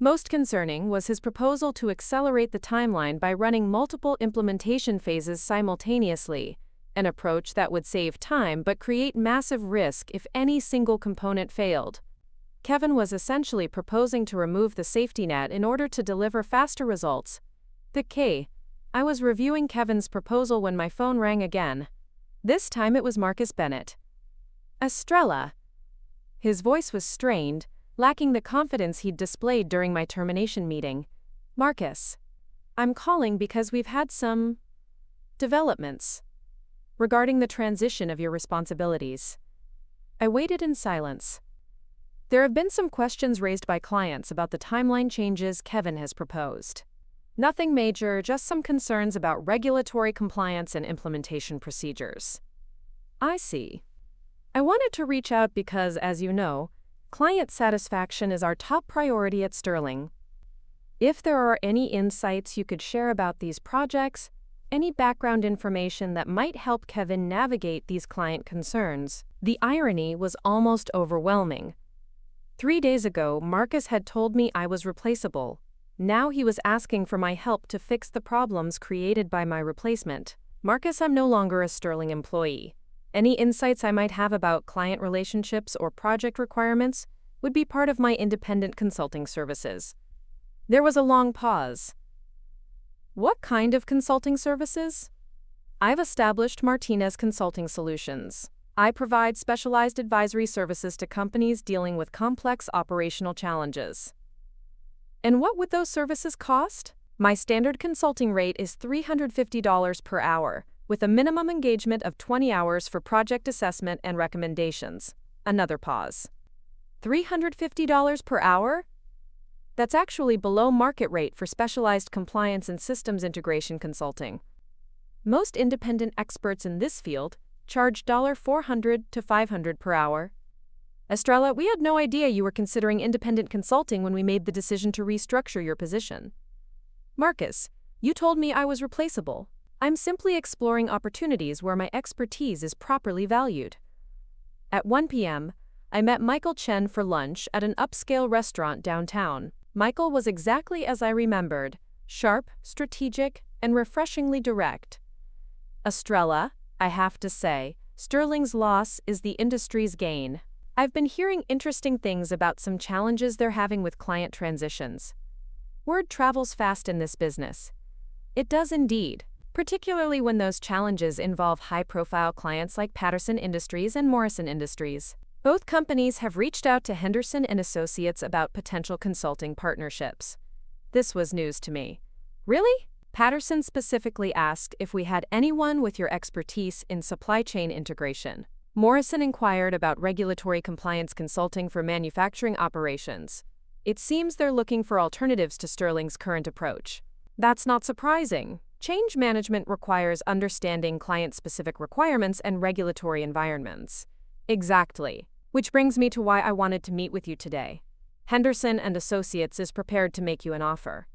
Most concerning was his proposal to accelerate the timeline by running multiple implementation phases simultaneously, an approach that would save time but create massive risk if any single component failed. Kevin was essentially proposing to remove the safety net in order to deliver faster results. I was reviewing Kevin's proposal when my phone rang again. This time it was Marcus Bennett. Estrella. His voice was strained, lacking the confidence he'd displayed during my termination meeting. Marcus, I'm calling because we've had some developments regarding the transition of your responsibilities. I waited in silence. There have been some questions raised by clients about the timeline changes Kevin has proposed. Nothing major, just some concerns about regulatory compliance and implementation procedures. I see. I wanted to reach out because, as you know, client satisfaction is our top priority at Sterling. If there are any insights you could share about these projects, any background information that might help Kevin navigate these client concerns. The irony was almost overwhelming. 3 days ago, Marcus had told me I was replaceable. Now he was asking for my help to fix the problems created by my replacement. Marcus, I'm no longer a Sterling employee. Any insights I might have about client relationships or project requirements would be part of my independent consulting services. There was a long pause. What kind of consulting services? I've established Martinez Consulting Solutions. I provide specialized advisory services to companies dealing with complex operational challenges. And what would those services cost? My standard consulting rate is $350 per hour, with a minimum engagement of 20 hours for project assessment and recommendations. Another pause. $350 per hour? That's actually below market rate for specialized compliance and systems integration consulting. Most independent experts in this field charge $400 to $500 per hour. Estrella, we had no idea you were considering independent consulting when we made the decision to restructure your position. Marcus, you told me I was replaceable. I'm simply exploring opportunities where my expertise is properly valued. At 1 p.m., I met Michael Chen for lunch at an upscale restaurant downtown. Michael was exactly as I remembered, sharp, strategic, and refreshingly direct. Estrella, I have to say, Sterling's loss is the industry's gain. I've been hearing interesting things about some challenges they're having with client transitions. Word travels fast in this business. It does indeed, particularly when those challenges involve high-profile clients like Patterson Industries and Morrison Industries. Both companies have reached out to Henderson and Associates about potential consulting partnerships. This was news to me. Really? Patterson specifically asked if we had anyone with your expertise in supply chain integration. Morrison inquired about regulatory compliance consulting for manufacturing operations. It seems they're looking for alternatives to Sterling's current approach. That's not surprising. Change management requires understanding client-specific requirements and regulatory environments. Exactly. Which brings me to why I wanted to meet with you today. Henderson and Associates is prepared to make you an offer.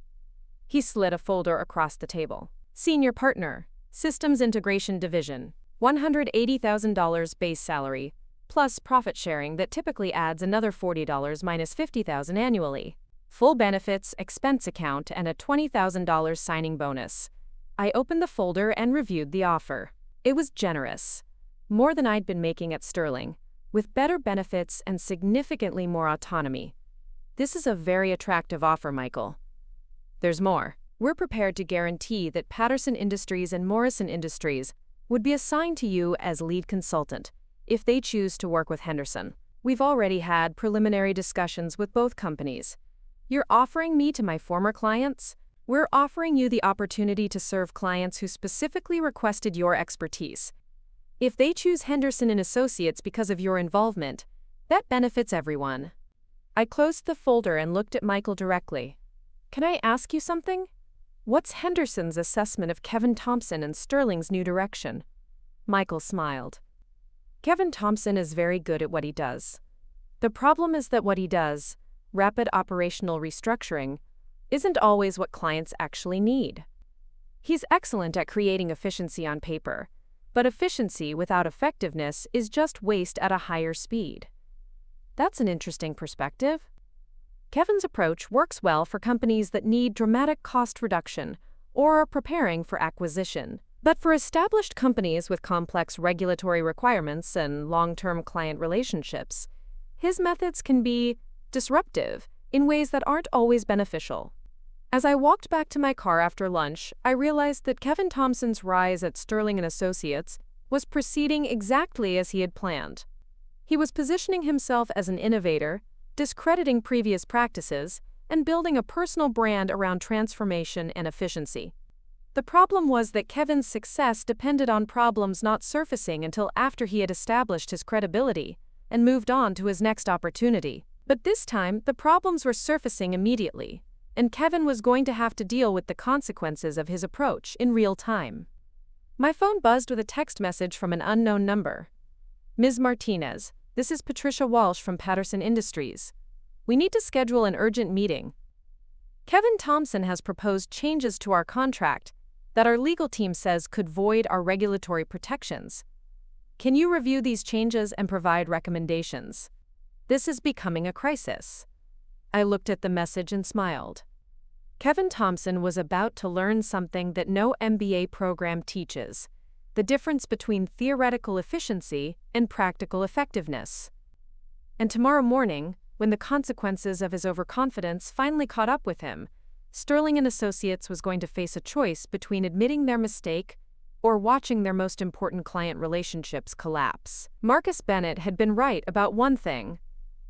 He slid a folder across the table. Senior Partner, Systems Integration Division, $180,000 base salary, plus profit sharing that typically adds another $40 minus $50,000 annually. Full benefits, expense account, and a $20,000 signing bonus. I opened the folder and reviewed the offer. It was generous. More than I'd been making at Sterling, with better benefits and significantly more autonomy. This is a very attractive offer, Michael. There's more. We're prepared to guarantee that Patterson Industries and Morrison Industries would be assigned to you as lead consultant if they choose to work with Henderson. We've already had preliminary discussions with both companies. You're offering me to my former clients? We're offering you the opportunity to serve clients who specifically requested your expertise. If they choose Henderson and Associates because of your involvement, that benefits everyone. I closed the folder and looked at Michael directly. Can I ask you something? What's Henderson's assessment of Kevin Thompson and Sterling's new direction? Michael smiled. Kevin Thompson is very good at what he does. The problem is that what he does, rapid operational restructuring, isn't always what clients actually need. He's excellent at creating efficiency on paper, but efficiency without effectiveness is just waste at a higher speed. That's an interesting perspective. Kevin's approach works well for companies that need dramatic cost reduction or are preparing for acquisition. But for established companies with complex regulatory requirements and long-term client relationships, his methods can be disruptive in ways that aren't always beneficial. As I walked back to my car after lunch, I realized that Kevin Thompson's rise at Sterling & Associates was proceeding exactly as he had planned. He was positioning himself as an innovator, discrediting previous practices, and building a personal brand around transformation and efficiency. The problem was that Kevin's success depended on problems not surfacing until after he had established his credibility and moved on to his next opportunity. But this time, the problems were surfacing immediately, and Kevin was going to have to deal with the consequences of his approach in real time. My phone buzzed with a text message from an unknown number. "Ms. Martinez, this is Patricia Walsh from Patterson Industries. We need to schedule an urgent meeting. Kevin Thompson has proposed changes to our contract that our legal team says could void our regulatory protections. Can you review these changes and provide recommendations? This is becoming a crisis." I looked at the message and smiled. Kevin Thompson was about to learn something that no MBA program teaches: the difference between theoretical efficiency and practical effectiveness. And tomorrow morning, when the consequences of his overconfidence finally caught up with him, Sterling & Associates was going to face a choice between admitting their mistake or watching their most important client relationships collapse. Marcus Bennett had been right about one thing: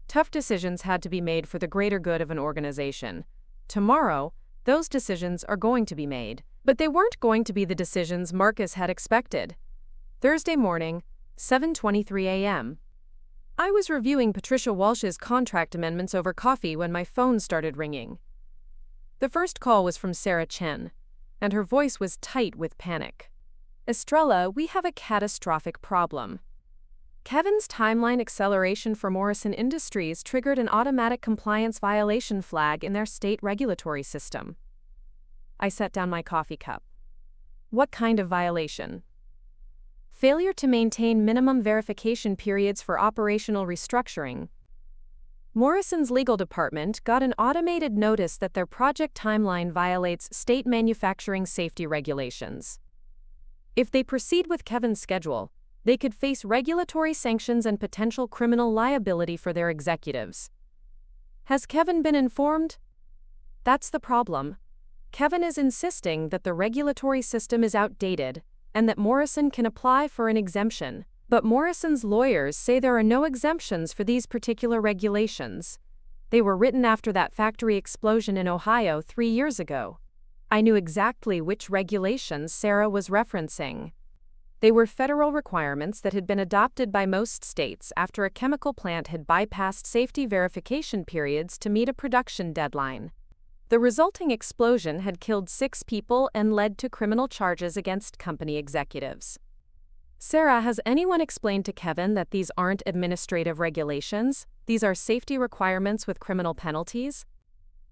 tough decisions had to be made for the greater good of an organization. Tomorrow, those decisions are going to be made. But they weren't going to be the decisions Marcus had expected. Thursday morning, 7:23 a.m. I was reviewing Patricia Walsh's contract amendments over coffee when my phone started ringing. The first call was from Sarah Chen, and her voice was tight with panic. "Estrella, we have a catastrophic problem. Kevin's timeline acceleration for Morrison Industries triggered an automatic compliance violation flag in their state regulatory system." I set down my coffee cup. "What kind of violation?" "Failure to maintain minimum verification periods for operational restructuring. Morrison's legal department got an automated notice that their project timeline violates state manufacturing safety regulations. If they proceed with Kevin's schedule, they could face regulatory sanctions and potential criminal liability for their executives." "Has Kevin been informed?" "That's the problem. Kevin is insisting that the regulatory system is outdated and that Morrison can apply for an exemption. But Morrison's lawyers say there are no exemptions for these particular regulations. They were written after that factory explosion in Ohio 3 years ago." I knew exactly which regulations Sarah was referencing. They were federal requirements that had been adopted by most states after a chemical plant had bypassed safety verification periods to meet a production deadline. The resulting explosion had killed 6 people and led to criminal charges against company executives. "Sarah, has anyone explained to Kevin that these aren't administrative regulations? These are safety requirements with criminal penalties?"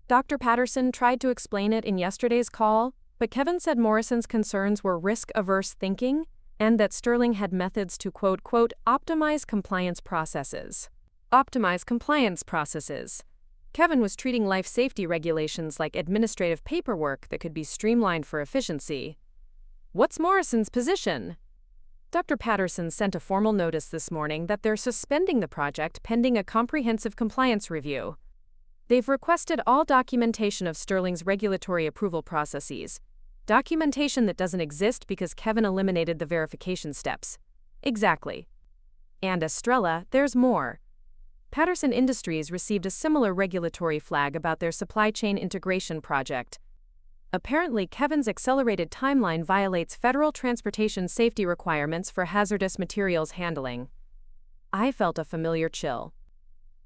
Dr. Patterson tried to explain it in yesterday's call, but Kevin said Morrison's concerns were risk-averse thinking and that Sterling had methods to quote, optimize compliance processes. Optimize compliance processes. Kevin was treating life safety regulations like administrative paperwork that could be streamlined for efficiency. "What's Morrison's position?" Dr. Patterson sent a formal notice this morning that they're suspending the project pending a comprehensive compliance review. They've requested all documentation of Sterling's regulatory approval processes. Documentation that doesn't exist because Kevin eliminated the verification steps. Exactly. And Estrella, there's more. Patterson Industries received a similar regulatory flag about their supply chain integration project. Apparently, Kevin's accelerated timeline violates federal transportation safety requirements for hazardous materials handling. I felt a familiar chill.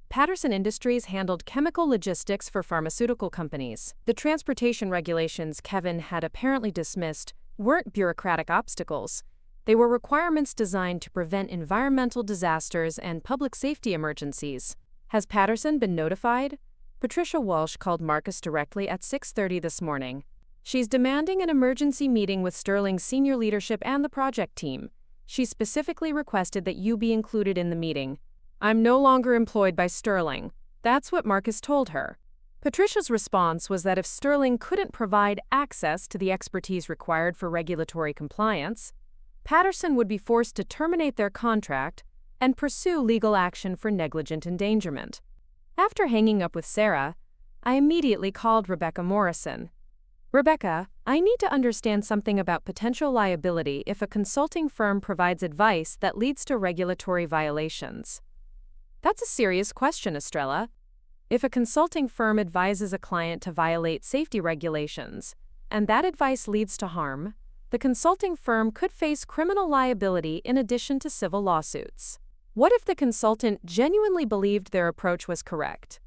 Patterson Industries handled chemical logistics for pharmaceutical companies. The transportation regulations Kevin had apparently dismissed weren't bureaucratic obstacles. They were requirements designed to prevent environmental disasters and public safety emergencies. Has Patterson been notified? Patricia Walsh called Marcus directly at 6:30 this morning. She's demanding an emergency meeting with Sterling's senior leadership and the project team. She specifically requested that you be included in the meeting. I'm no longer employed by Sterling. That's what Marcus told her. Patricia's response was that if Sterling couldn't provide access to the expertise required for regulatory compliance, Patterson would be forced to terminate their contract and pursue legal action for negligent endangerment. After hanging up with Sarah, I immediately called Rebecca Morrison. Rebecca, I need to understand something about potential liability if a consulting firm provides advice that leads to regulatory violations. That's a serious question, Estrella. If a consulting firm advises a client to violate safety regulations, and that advice leads to harm, the consulting firm could face criminal liability in addition to civil lawsuits. What if the consultant genuinely believed their approach was correct?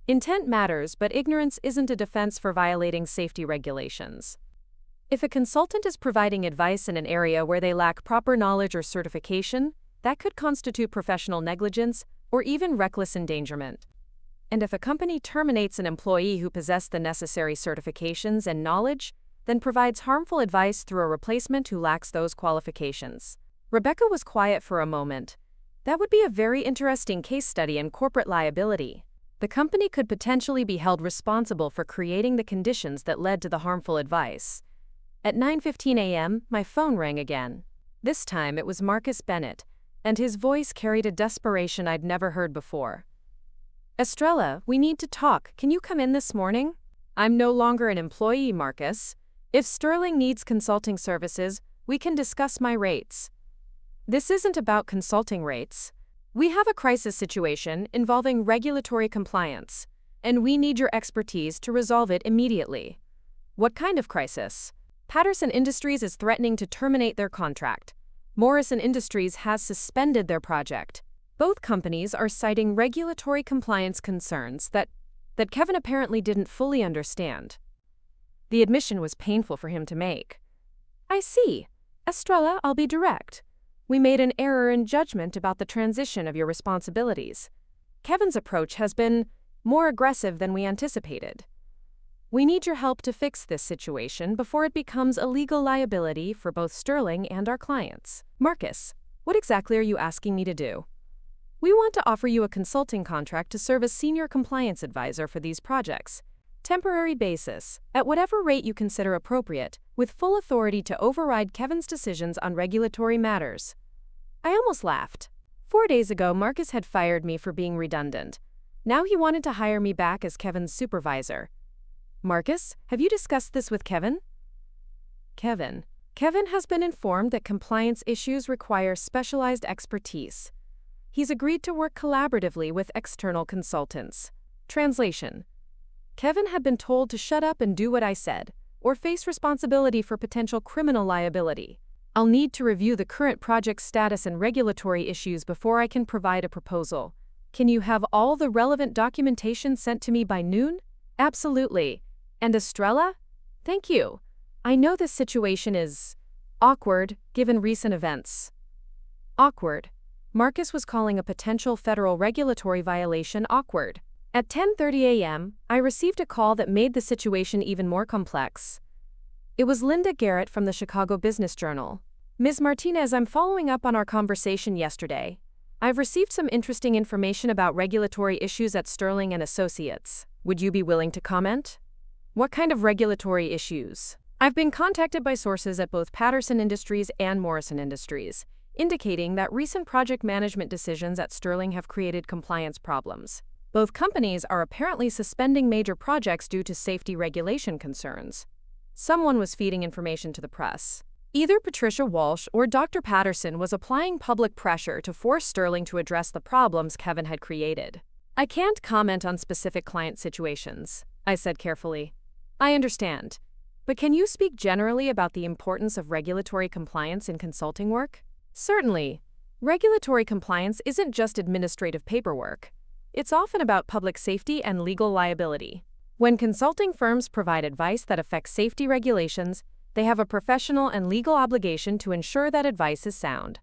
Intent matters, but ignorance isn't a defense for violating safety regulations. If a consultant is providing advice in an area where they lack proper knowledge or certification, that could constitute professional negligence or even reckless endangerment. And if a company terminates an employee who possessed the necessary certifications and knowledge, then provides harmful advice through a replacement who lacks those qualifications. Rebecca was quiet for a moment. That would be a very interesting case study in corporate liability. The company could potentially be held responsible for creating the conditions that led to the harmful advice. At 9:15 a.m., my phone rang again. This time it was Marcus Bennett, and his voice carried a desperation I'd never heard before. Estrella, we need to talk. Can you come in this morning? I'm no longer an employee, Marcus. If Sterling needs consulting services, we can discuss my rates. This isn't about consulting rates. We have a crisis situation involving regulatory compliance, and we need your expertise to resolve it immediately. What kind of crisis? Patterson Industries is threatening to terminate their contract. Morrison Industries has suspended their project. Both companies are citing regulatory compliance concerns that Kevin apparently didn't fully understand. The admission was painful for him to make. I see. Estrella, I'll be direct. We made an error in judgment about the transition of your responsibilities. Kevin's approach has been more aggressive than we anticipated. We need your help to fix this situation before it becomes a legal liability for both Sterling and our clients. Marcus, what exactly are you asking me to do? We want to offer you a consulting contract to serve as senior compliance advisor for these projects. Temporary basis, at whatever rate you consider appropriate, with full authority to override Kevin's decisions on regulatory matters. I almost laughed. 4 days ago, Marcus had fired me for being redundant. Now he wanted to hire me back as Kevin's supervisor. Marcus, have you discussed this with Kevin? Kevin has been informed that compliance issues require specialized expertise. He's agreed to work collaboratively with external consultants. Translation: Kevin had been told to shut up and do what I said, or face responsibility for potential criminal liability. I'll need to review the current project status and regulatory issues before I can provide a proposal. Can you have all the relevant documentation sent to me by noon? Absolutely. And Estrella? Thank you. I know this situation is awkward, given recent events. Awkward. Marcus was calling a potential federal regulatory violation awkward. At 10:30 a.m., I received a call that made the situation even more complex. It was Linda Garrett from the Chicago Business Journal. Ms. Martinez, I'm following up on our conversation yesterday. I've received some interesting information about regulatory issues at Sterling and Associates. Would you be willing to comment? What kind of regulatory issues? I've been contacted by sources at both Patterson Industries and Morrison Industries, indicating that recent project management decisions at Sterling have created compliance problems. Both companies are apparently suspending major projects due to safety regulation concerns. Someone was feeding information to the press. Either Patricia Walsh or Dr. Patterson was applying public pressure to force Sterling to address the problems Kevin had created. I can't comment on specific client situations, I said carefully. I understand. But can you speak generally about the importance of regulatory compliance in consulting work? Certainly. Regulatory compliance isn't just administrative paperwork. It's often about public safety and legal liability. When consulting firms provide advice that affects safety regulations, they have a professional and legal obligation to ensure that advice is sound.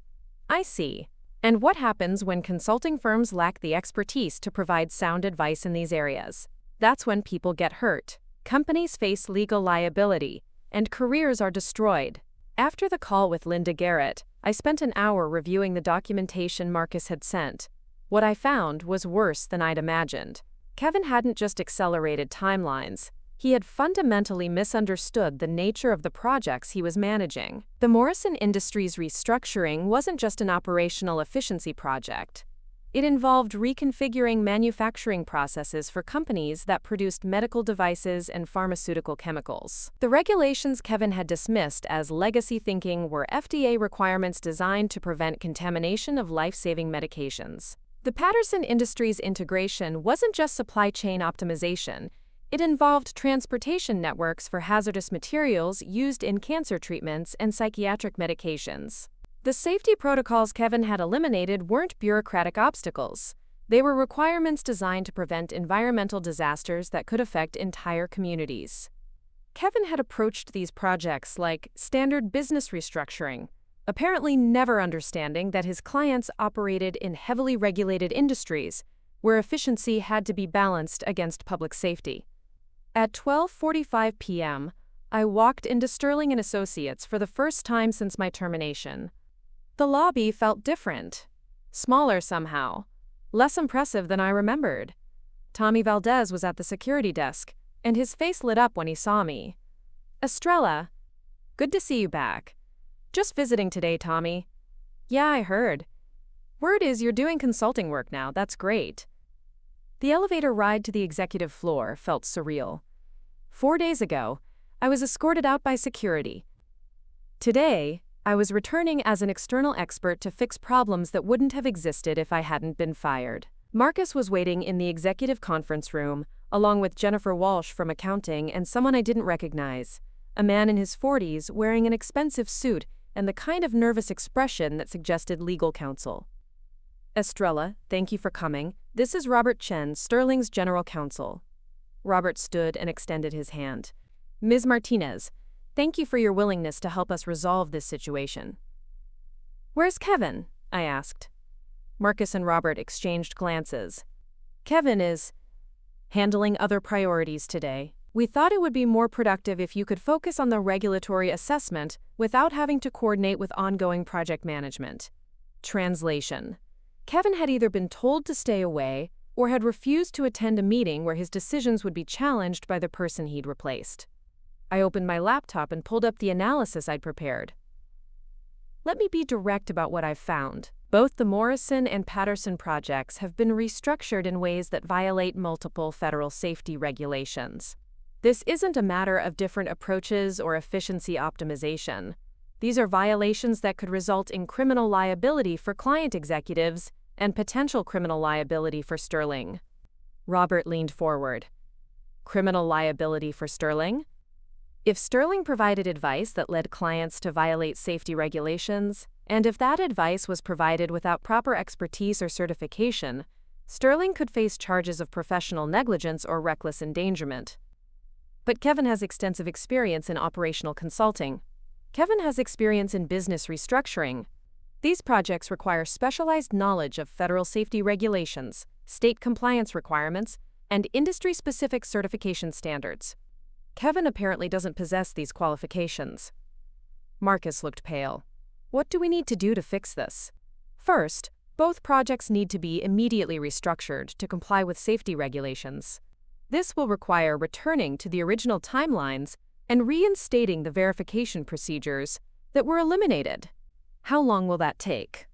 I see. And what happens when consulting firms lack the expertise to provide sound advice in these areas? That's when people get hurt, companies face legal liability, and careers are destroyed. After the call with Linda Garrett, I spent an hour reviewing the documentation Marcus had sent. What I found was worse than I'd imagined. Kevin hadn't just accelerated timelines. He had fundamentally misunderstood the nature of the projects he was managing. The Morrison Industries restructuring wasn't just an operational efficiency project. It involved reconfiguring manufacturing processes for companies that produced medical devices and pharmaceutical chemicals. The regulations Kevin had dismissed as legacy thinking were FDA requirements designed to prevent contamination of life-saving medications. The Patterson Industries integration wasn't just supply chain optimization. It involved transportation networks for hazardous materials used in cancer treatments and psychiatric medications. The safety protocols Kevin had eliminated weren't bureaucratic obstacles. They were requirements designed to prevent environmental disasters that could affect entire communities. Kevin had approached these projects like standard business restructuring, apparently never understanding that his clients operated in heavily regulated industries where efficiency had to be balanced against public safety. At 12:45 p.m., I walked into Sterling & Associates for the first time since my termination. The lobby felt different, smaller somehow, less impressive than I remembered. Tommy Valdez was at the security desk, and his face lit up when he saw me. "Estrella, good to see you back. Just visiting today, Tommy." "Yeah, I heard. Word is you're doing consulting work now, that's great." The elevator ride to the executive floor felt surreal. 4 days ago, I was escorted out by security. Today, I was returning as an external expert to fix problems that wouldn't have existed if I hadn't been fired. Marcus was waiting in the executive conference room, along with Jennifer Walsh from accounting and someone I didn't recognize, a man in his 40s wearing an expensive suit and the kind of nervous expression that suggested legal counsel. "Estrella, thank you for coming. This is Robert Chen, Sterling's general counsel." Robert stood and extended his hand. "Ms. Martinez, thank you for your willingness to help us resolve this situation." "Where's Kevin?" I asked. Marcus and Robert exchanged glances. "Kevin is handling other priorities today. We thought it would be more productive if you could focus on the regulatory assessment without having to coordinate with ongoing project management." Translation: Kevin had either been told to stay away or had refused to attend a meeting where his decisions would be challenged by the person he'd replaced. I opened my laptop and pulled up the analysis I'd prepared. Let me be direct about what I've found. Both the Morrison and Patterson projects have been restructured in ways that violate multiple federal safety regulations. This isn't a matter of different approaches or efficiency optimization. These are violations that could result in criminal liability for client executives and potential criminal liability for Sterling. Robert leaned forward. Criminal liability for Sterling? If Sterling provided advice that led clients to violate safety regulations, and if that advice was provided without proper expertise or certification, Sterling could face charges of professional negligence or reckless endangerment. But Kevin has extensive experience in operational consulting. Kevin has experience in business restructuring. These projects require specialized knowledge of federal safety regulations, state compliance requirements, and industry-specific certification standards. Kevin apparently doesn't possess these qualifications. Marcus looked pale. "What do we need to do to fix this?" "First, both projects need to be immediately restructured to comply with safety regulations. This will require returning to the original timelines and reinstating the verification procedures that were eliminated." "How long will that take?"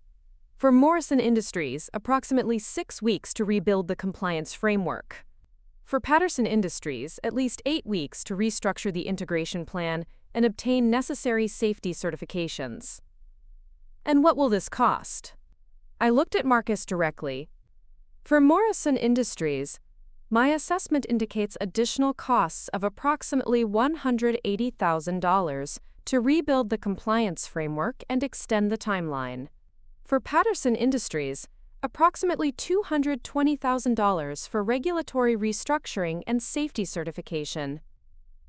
"For Morrison Industries, approximately 6 weeks to rebuild the compliance framework. For Patterson Industries, at least 8 weeks to restructure the integration plan and obtain necessary safety certifications." "And what will this cost?" I looked at Marcus directly. "For Morrison Industries, my assessment indicates additional costs of approximately $180,000 to rebuild the compliance framework and extend the timeline. For Patterson Industries, approximately $220,000 for regulatory restructuring and safety certification.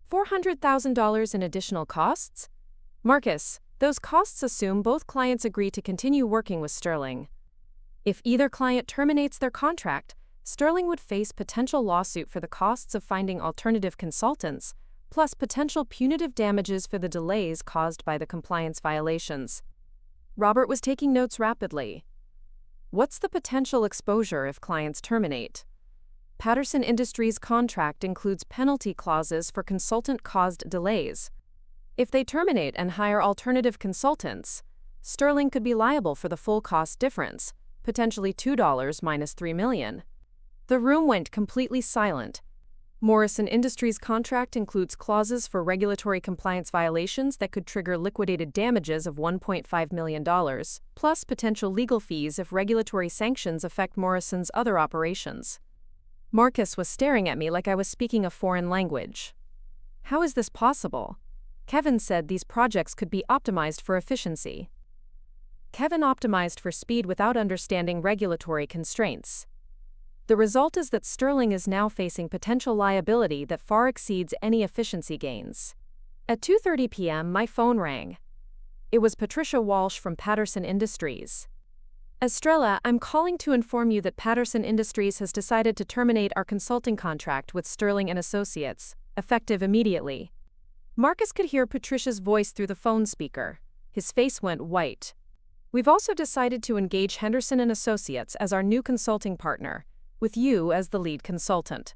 $400,000 in additional costs? Marcus, those costs assume both clients agree to continue working with Sterling. If either client terminates their contract, Sterling would face potential lawsuit for the costs of finding alternative consultants, plus potential punitive damages for the delays caused by the compliance violations." Robert was taking notes rapidly. "What's the potential exposure if clients terminate?" Patterson Industries' contract includes penalty clauses for consultant-caused delays. If they terminate and hire alternative consultants, Sterling could be liable for the full cost difference, potentially $2 minus $3 million. The room went completely silent. Morrison Industries' contract includes clauses for regulatory compliance violations that could trigger liquidated damages of $1.5 million, plus potential legal fees if regulatory sanctions affect Morrison's other operations. Marcus was staring at me like I was speaking a foreign language. How is this possible? Kevin said these projects could be optimized for efficiency. Kevin optimized for speed without understanding regulatory constraints. The result is that Sterling is now facing potential liability that far exceeds any efficiency gains. At 2:30 p.m., my phone rang. It was Patricia Walsh from Patterson Industries. Estrella, I'm calling to inform you that Patterson Industries has decided to terminate our consulting contract with Sterling & Associates, effective immediately. Marcus could hear Patricia's voice through the phone speaker. His face went white. We've also decided to engage Henderson & Associates as our new consulting partner, with you as the lead consultant.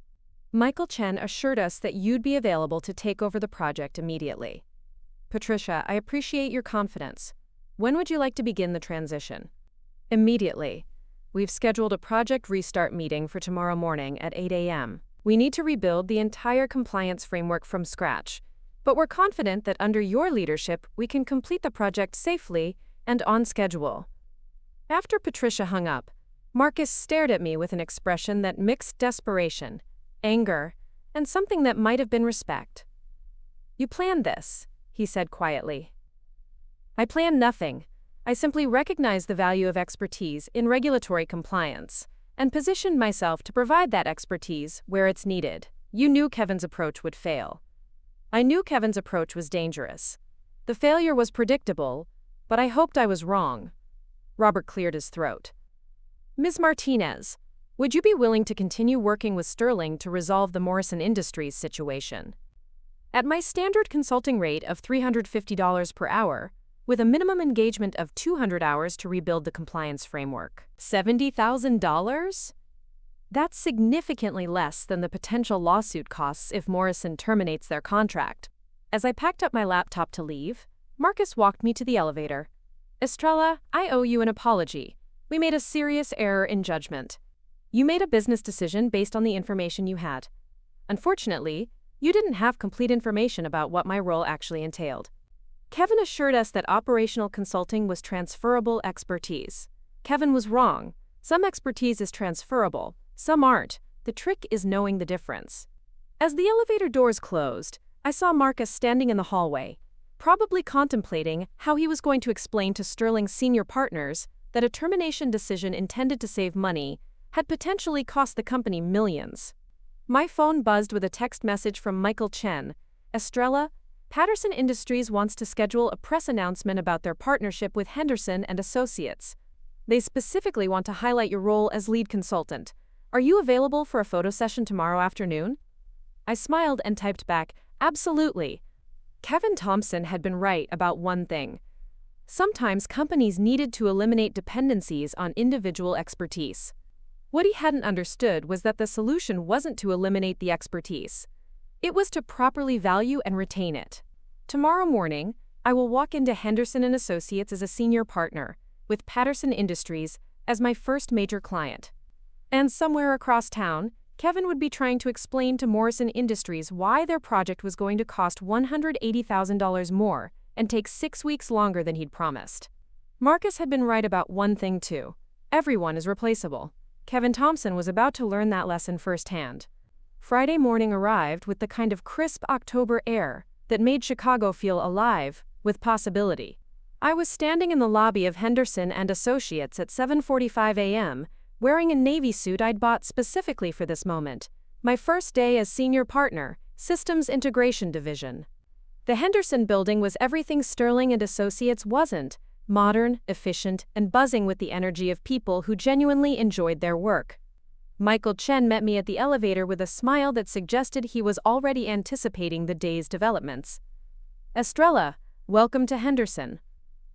Michael Chen assured us that you'd be available to take over the project immediately. Patricia, I appreciate your confidence. When would you like to begin the transition? Immediately. We've scheduled a project restart meeting for tomorrow morning at 8 a.m. We need to rebuild the entire compliance framework from scratch, but we're confident that under your leadership we can complete the project safely and on schedule. After Patricia hung up, Marcus stared at me with an expression that mixed desperation, anger, and something that might have been respect. You planned this, he said quietly. I planned nothing. I simply recognized the value of expertise in regulatory compliance and positioned myself to provide that expertise where it's needed. You knew Kevin's approach would fail. I knew Kevin's approach was dangerous. The failure was predictable, but I hoped I was wrong. Robert cleared his throat. Ms. Martinez, would you be willing to continue working with Sterling to resolve the Morrison Industries situation? At my standard consulting rate of $350 per hour, with a minimum engagement of 200 hours to rebuild the compliance framework. $70,000? That's significantly less than the potential lawsuit costs if Morrison terminates their contract. As I packed up my laptop to leave, Marcus walked me to the elevator. Estrella, I owe you an apology. We made a serious error in judgment. You made a business decision based on the information you had. Unfortunately, you didn't have complete information about what my role actually entailed. Kevin assured us that operational consulting was transferable expertise. Kevin was wrong. Some expertise is transferable, some aren't. The trick is knowing the difference. As the elevator doors closed, I saw Marcus standing in the hallway, probably contemplating how he was going to explain to Sterling's senior partners that a termination decision intended to save money had potentially cost the company millions. My phone buzzed with a text message from Michael Chen. Estrella, Patterson Industries wants to schedule a press announcement about their partnership with Henderson & Associates. They specifically want to highlight your role as lead consultant. Are you available for a photo session tomorrow afternoon? I smiled and typed back, absolutely. Kevin Thompson had been right about one thing. Sometimes companies needed to eliminate dependencies on individual expertise. What he hadn't understood was that the solution wasn't to eliminate the expertise. It was to properly value and retain it. Tomorrow morning, I will walk into Henderson & Associates as a senior partner, with Patterson Industries as my first major client. And somewhere across town, Kevin would be trying to explain to Morrison Industries why their project was going to cost $180,000 more and take 6 weeks longer than he'd promised. Marcus had been right about one thing too. Everyone is replaceable. Kevin Thompson was about to learn that lesson firsthand. Friday morning arrived with the kind of crisp October air that made Chicago feel alive, with possibility. I was standing in the lobby of Henderson & Associates at 7:45 a.m., wearing a navy suit I'd bought specifically for this moment. My first day as senior partner, Systems Integration Division. The Henderson building was everything Sterling & Associates wasn't: modern, efficient, and buzzing with the energy of people who genuinely enjoyed their work. Michael Chen met me at the elevator with a smile that suggested he was already anticipating the day's developments. Estrella, welcome to Henderson.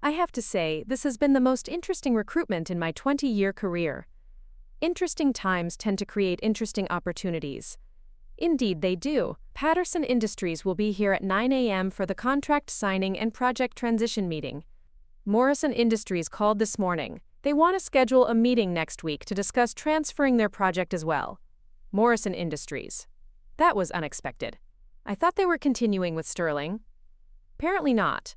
I have to say, this has been the most interesting recruitment in my 20-year career. Interesting times tend to create interesting opportunities. Indeed, they do. Patterson Industries will be here at 9 a.m. for the contract signing and project transition meeting. Morrison Industries called this morning. They want to schedule a meeting next week to discuss transferring their project as well. Morrison Industries. That was unexpected. I thought they were continuing with Sterling. Apparently not.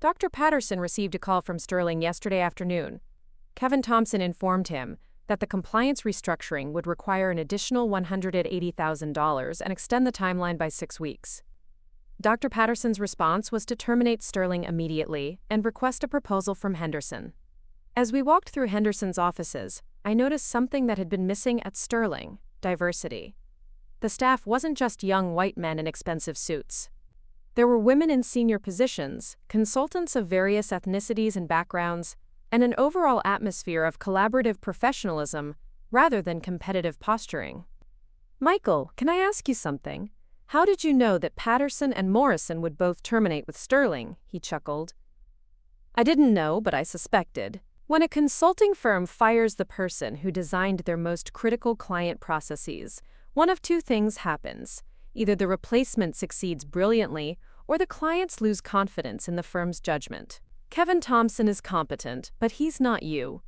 Dr. Patterson received a call from Sterling yesterday afternoon. Kevin Thompson informed him that the compliance restructuring would require an additional $180,000 and extend the timeline by 6 weeks. Dr. Patterson's response was to terminate Sterling immediately and request a proposal from Henderson. As we walked through Henderson's offices, I noticed something that had been missing at Sterling: diversity. The staff wasn't just young white men in expensive suits. There were women in senior positions, consultants of various ethnicities and backgrounds, and an overall atmosphere of collaborative professionalism rather than competitive posturing. Michael, can I ask you something? How did you know that Patterson and Morrison would both terminate with Sterling? He chuckled. I didn't know, but I suspected. When a consulting firm fires the person who designed their most critical client processes, one of two things happens. Either the replacement succeeds brilliantly, or the clients lose confidence in the firm's judgment. Kevin Thompson is competent, but he's not you.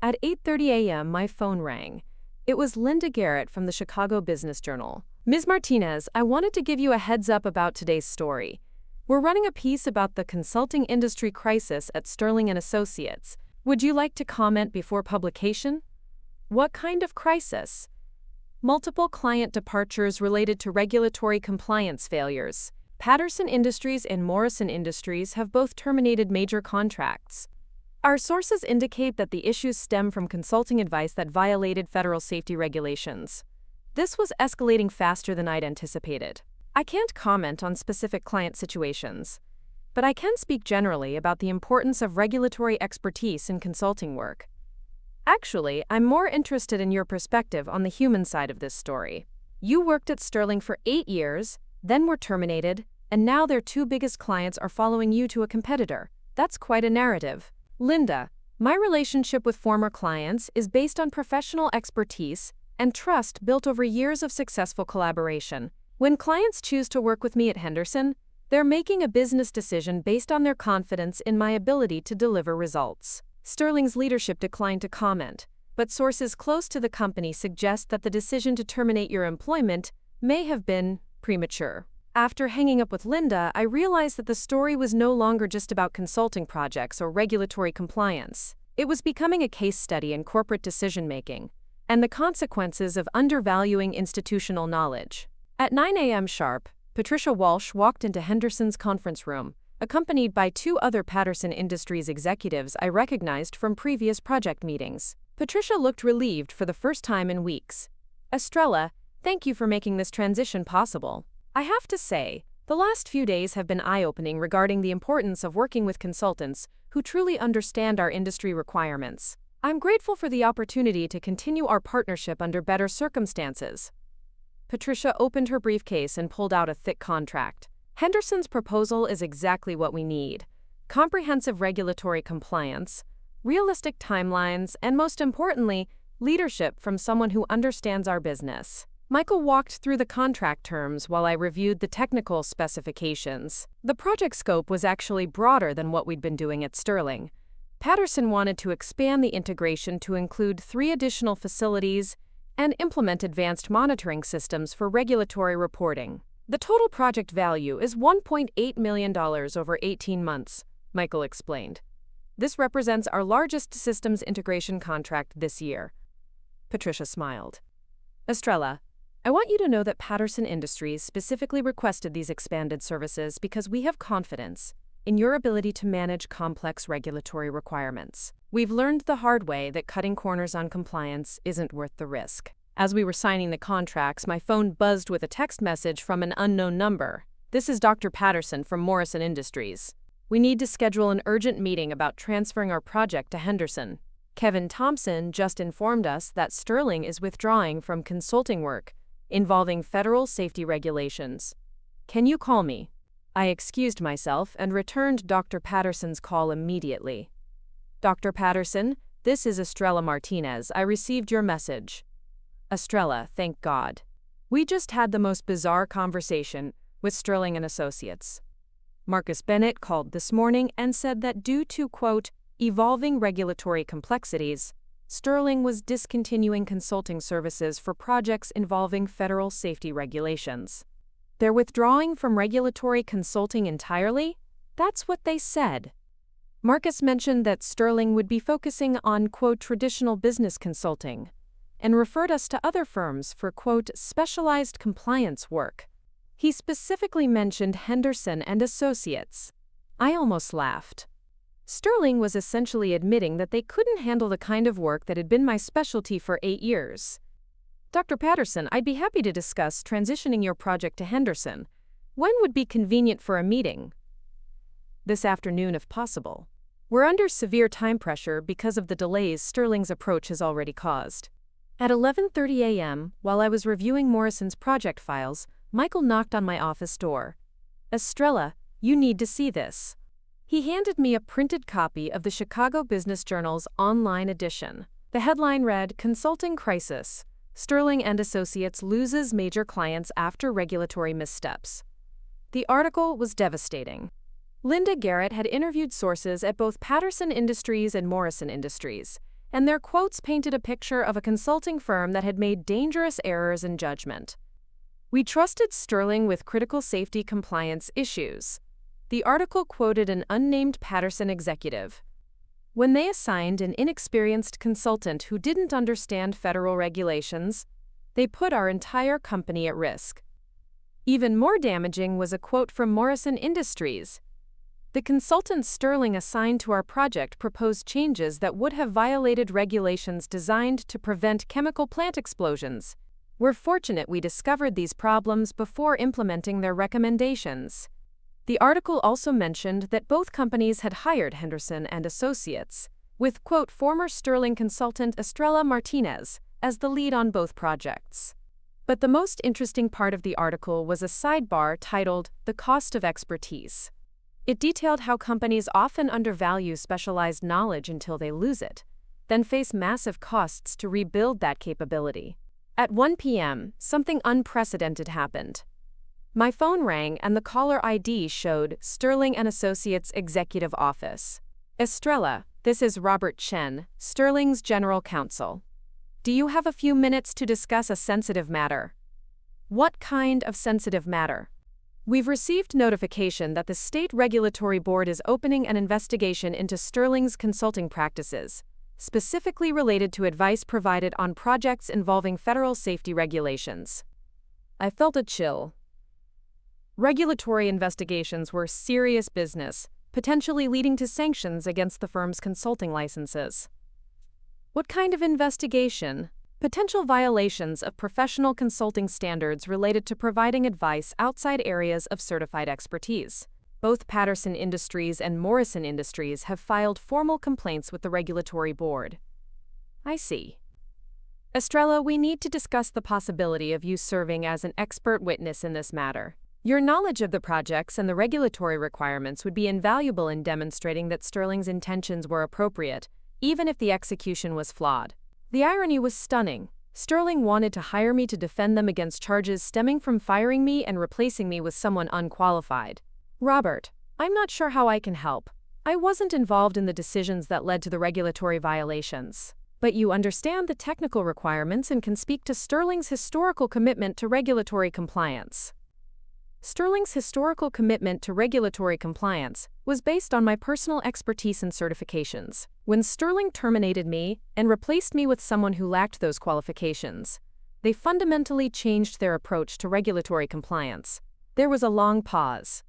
At 8:30 a.m., my phone rang. It was Linda Garrett from the Chicago Business Journal. Ms. Martinez, I wanted to give you a heads up about today's story. We're running a piece about the consulting industry crisis at Sterling & Associates. Would you like to comment before publication? What kind of crisis? Multiple client departures related to regulatory compliance failures. Patterson Industries and Morrison Industries have both terminated major contracts. Our sources indicate that the issues stem from consulting advice that violated federal safety regulations. This was escalating faster than I'd anticipated. I can't comment on specific client situations, but I can speak generally about the importance of regulatory expertise in consulting work. Actually, I'm more interested in your perspective on the human side of this story. You worked at Sterling for 8 years, then were terminated, and now their two biggest clients are following you to a competitor. That's quite a narrative. Linda, my relationship with former clients is based on professional expertise and trust built over years of successful collaboration. When clients choose to work with me at Henderson, they're making a business decision based on their confidence in my ability to deliver results. Sterling's leadership declined to comment, but sources close to the company suggest that the decision to terminate your employment may have been premature. After hanging up with Linda, I realized that the story was no longer just about consulting projects or regulatory compliance. It was becoming a case study in corporate decision-making and the consequences of undervaluing institutional knowledge. At 9 a.m. sharp, Patricia Walsh walked into Henderson's conference room, accompanied by 2 other Patterson Industries executives I recognized from previous project meetings. Patricia looked relieved for the first time in weeks. Estrella, thank you for making this transition possible. I have to say, the last few days have been eye-opening regarding the importance of working with consultants who truly understand our industry requirements. I'm grateful for the opportunity to continue our partnership under better circumstances. Patricia opened her briefcase and pulled out a thick contract. Henderson's proposal is exactly what we need: comprehensive regulatory compliance, realistic timelines, and most importantly, leadership from someone who understands our business. Michael walked through the contract terms while I reviewed the technical specifications. The project scope was actually broader than what we'd been doing at Sterling. Patterson wanted to expand the integration to include 3 additional facilities and implement advanced monitoring systems for regulatory reporting. The total project value is $1.8 million over 18 months, Michael explained. This represents our largest systems integration contract this year. Patricia smiled. Estrella, I want you to know that Patterson Industries specifically requested these expanded services because we have confidence in your ability to manage complex regulatory requirements. We've learned the hard way that cutting corners on compliance isn't worth the risk. As we were signing the contracts, my phone buzzed with a text message from an unknown number. This is Dr. Patterson from Morrison Industries. We need to schedule an urgent meeting about transferring our project to Henderson. Kevin Thompson just informed us that Sterling is withdrawing from consulting work involving federal safety regulations. Can you call me? I excused myself and returned Dr. Patterson's call immediately. Dr. Patterson, This is Estrella Martinez. I received your message. Estrella, thank God. We just had the most bizarre conversation with Sterling and Associates. Marcus Bennett called this morning and said that due to, quote, evolving regulatory complexities, Sterling was discontinuing consulting services for projects involving federal safety regulations. They're withdrawing from regulatory consulting entirely? That's what they said. Marcus mentioned that Sterling would be focusing on, quote, traditional business consulting, and referred us to other firms for, quote, specialized compliance work. He specifically mentioned Henderson and Associates. I almost laughed. Sterling was essentially admitting that they couldn't handle the kind of work that had been my specialty for 8 years. Dr. Patterson, I'd be happy to discuss transitioning your project to Henderson. When would be convenient for a meeting? This afternoon, if possible. We're under severe time pressure because of the delays Sterling's approach has already caused. At 11:30 a.m., while I was reviewing Morrison's project files, Michael knocked on my office door. Estrella, you need to see this. He handed me a printed copy of the Chicago Business Journal's online edition. The headline read, Consulting Crisis. Sterling and Associates loses major clients after regulatory missteps. The article was devastating. Linda Garrett had interviewed sources at both Patterson Industries and Morrison Industries, and their quotes painted a picture of a consulting firm that had made dangerous errors in judgment. We trusted Sterling with critical safety compliance issues. The article quoted an unnamed Patterson executive. When they assigned an inexperienced consultant who didn't understand federal regulations, they put our entire company at risk. Even more damaging was a quote from Morrison Industries. The consultant Sterling assigned to our project proposed changes that would have violated regulations designed to prevent chemical plant explosions. We're fortunate we discovered these problems before implementing their recommendations. The article also mentioned that both companies had hired Henderson and Associates, with, quote, former Sterling consultant Estrella Martinez as the lead on both projects. But the most interesting part of the article was a sidebar titled, The Cost of Expertise. It detailed how companies often undervalue specialized knowledge until they lose it, then face massive costs to rebuild that capability. At 1 p.m., something unprecedented happened. My phone rang and the caller ID showed Sterling and Associates Executive Office. Estrella, this is Robert Chen, Sterling's General Counsel. Do you have a few minutes to discuss a sensitive matter? What kind of sensitive matter? We've received notification that the State Regulatory Board is opening an investigation into Sterling's consulting practices, specifically related to advice provided on projects involving federal safety regulations. I felt a chill. Regulatory investigations were serious business, potentially leading to sanctions against the firm's consulting licenses. What kind of investigation? Potential violations of professional consulting standards related to providing advice outside areas of certified expertise. Both Patterson Industries and Morrison Industries have filed formal complaints with the regulatory board. I see. Estrella, we need to discuss the possibility of you serving as an expert witness in this matter. Your knowledge of the projects and the regulatory requirements would be invaluable in demonstrating that Sterling's intentions were appropriate, even if the execution was flawed. The irony was stunning. Sterling wanted to hire me to defend them against charges stemming from firing me and replacing me with someone unqualified. Robert, I'm not sure how I can help. I wasn't involved in the decisions that led to the regulatory violations. But you understand the technical requirements and can speak to Sterling's historical commitment to regulatory compliance. Sterling's historical commitment to regulatory compliance was based on my personal expertise and certifications. When Sterling terminated me and replaced me with someone who lacked those qualifications, they fundamentally changed their approach to regulatory compliance. There was a long pause.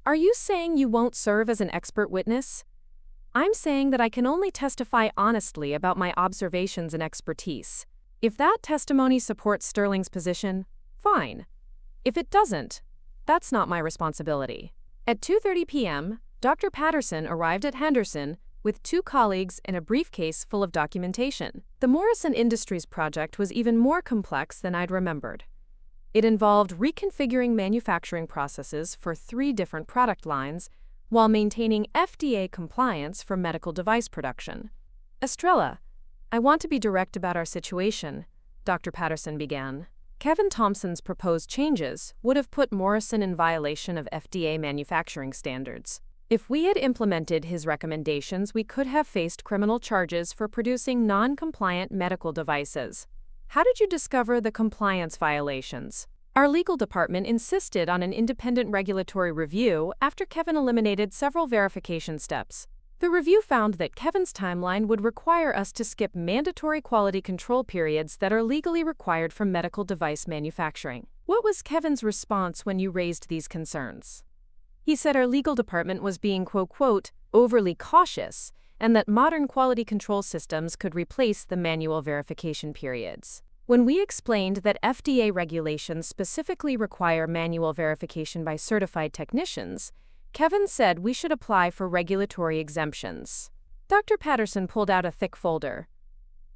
Are you saying you won't serve as an expert witness? I'm saying that I can only testify honestly about my observations and expertise. If that testimony supports Sterling's position, fine. If it doesn't, that's not my responsibility. At 2:30 p.m., Dr. Patterson arrived at Henderson with 2 colleagues and a briefcase full of documentation. The Morrison Industries project was even more complex than I'd remembered. It involved reconfiguring manufacturing processes for 3 different product lines while maintaining FDA compliance for medical device production. Estrella, I want to be direct about our situation, Dr. Patterson began. Kevin Thompson's proposed changes would have put Morrison in violation of FDA manufacturing standards. If we had implemented his recommendations, we could have faced criminal charges for producing non-compliant medical devices. How did you discover the compliance violations? Our legal department insisted on an independent regulatory review after Kevin eliminated several verification steps. The review found that Kevin's timeline would require us to skip mandatory quality control periods that are legally required for medical device manufacturing. What was Kevin's response when you raised these concerns? He said our legal department was being, quote, overly cautious, and that modern quality control systems could replace the manual verification periods. When we explained that FDA regulations specifically require manual verification by certified technicians, Kevin said we should apply for regulatory exemptions. Dr. Patterson pulled out a thick folder.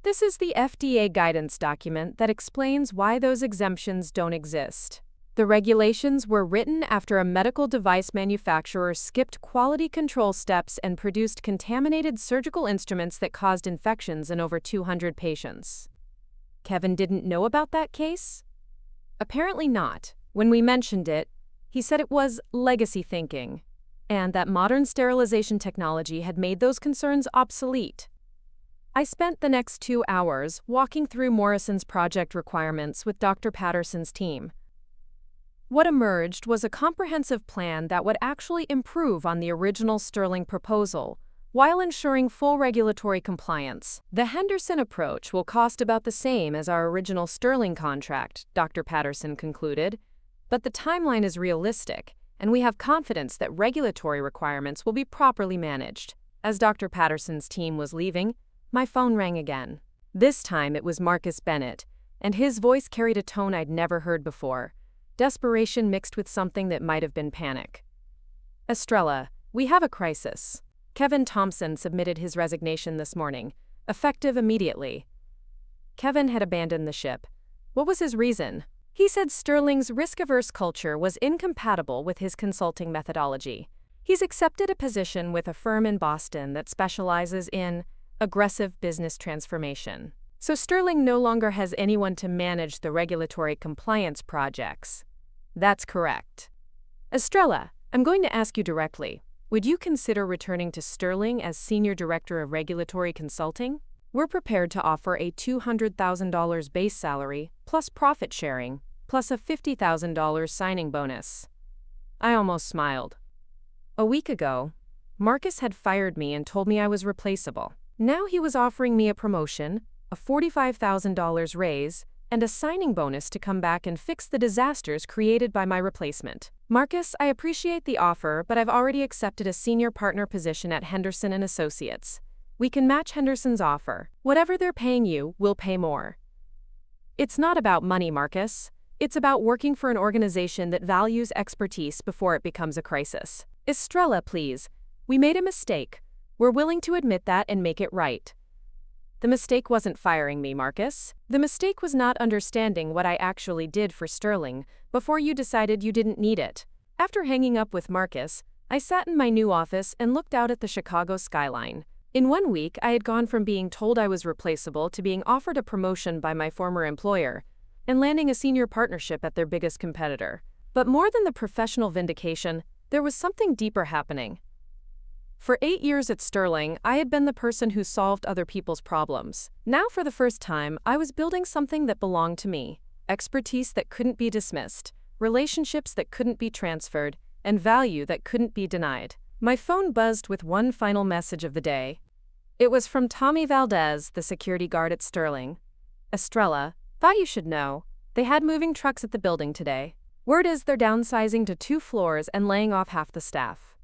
This is the FDA guidance document that explains why those exemptions don't exist. The regulations were written after a medical device manufacturer skipped quality control steps and produced contaminated surgical instruments that caused infections in over 200 patients. Kevin didn't know about that case? Apparently not. When we mentioned it, he said it was legacy thinking, and that modern sterilization technology had made those concerns obsolete. I spent the next 2 hours walking through Morrison's project requirements with Dr. Patterson's team. What emerged was a comprehensive plan that would actually improve on the original Sterling proposal, while ensuring full regulatory compliance. The Henderson approach will cost about the same as our original Sterling contract, Dr. Patterson concluded, but the timeline is realistic, and we have confidence that regulatory requirements will be properly managed. As Dr. Patterson's team was leaving, my phone rang again. This time it was Marcus Bennett, and his voice carried a tone I'd never heard before. Desperation mixed with something that might have been panic. Estrella, we have a crisis. Kevin Thompson submitted his resignation this morning, effective immediately. Kevin had abandoned the ship. What was his reason? He said Sterling's risk-averse culture was incompatible with his consulting methodology. He's accepted a position with a firm in Boston that specializes in aggressive business transformation. So Sterling no longer has anyone to manage the regulatory compliance projects. That's correct. Estrella, I'm going to ask you directly. Would you consider returning to Sterling as Senior Director of Regulatory Consulting? We're prepared to offer a $200,000 base salary, plus profit sharing, plus a $50,000 signing bonus. I almost smiled. A week ago, Marcus had fired me and told me I was replaceable. Now he was offering me a promotion, a $45,000 raise, and a signing bonus to come back and fix the disasters created by my replacement. Marcus, I appreciate the offer, but I've already accepted a senior partner position at Henderson & Associates. We can match Henderson's offer. Whatever they're paying you, we'll pay more. It's not about money, Marcus. It's about working for an organization that values expertise before it becomes a crisis. Estrella, please. We made a mistake. We're willing to admit that and make it right. The mistake wasn't firing me, Marcus. The mistake was not understanding what I actually did for Sterling before you decided you didn't need it. After hanging up with Marcus, I sat in my new office and looked out at the Chicago skyline. In 1 week, I had gone from being told I was replaceable to being offered a promotion by my former employer and landing a senior partnership at their biggest competitor. But more than the professional vindication, there was something deeper happening. For 8 years at Sterling, I had been the person who solved other people's problems. Now, for the first time, I was building something that belonged to me. Expertise that couldn't be dismissed, relationships that couldn't be transferred, and value that couldn't be denied. My phone buzzed with one final message of the day. It was from Tommy Valdez, the security guard at Sterling. Estrella, thought you should know. They had moving trucks at the building today. Word is they're downsizing to 2 floors and laying off half the staff.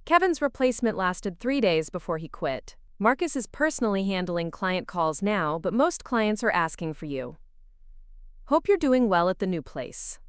Kevin's replacement lasted 3 days before he quit. Marcus is personally handling client calls now, but most clients are asking for you. Hope you're doing well at the new place.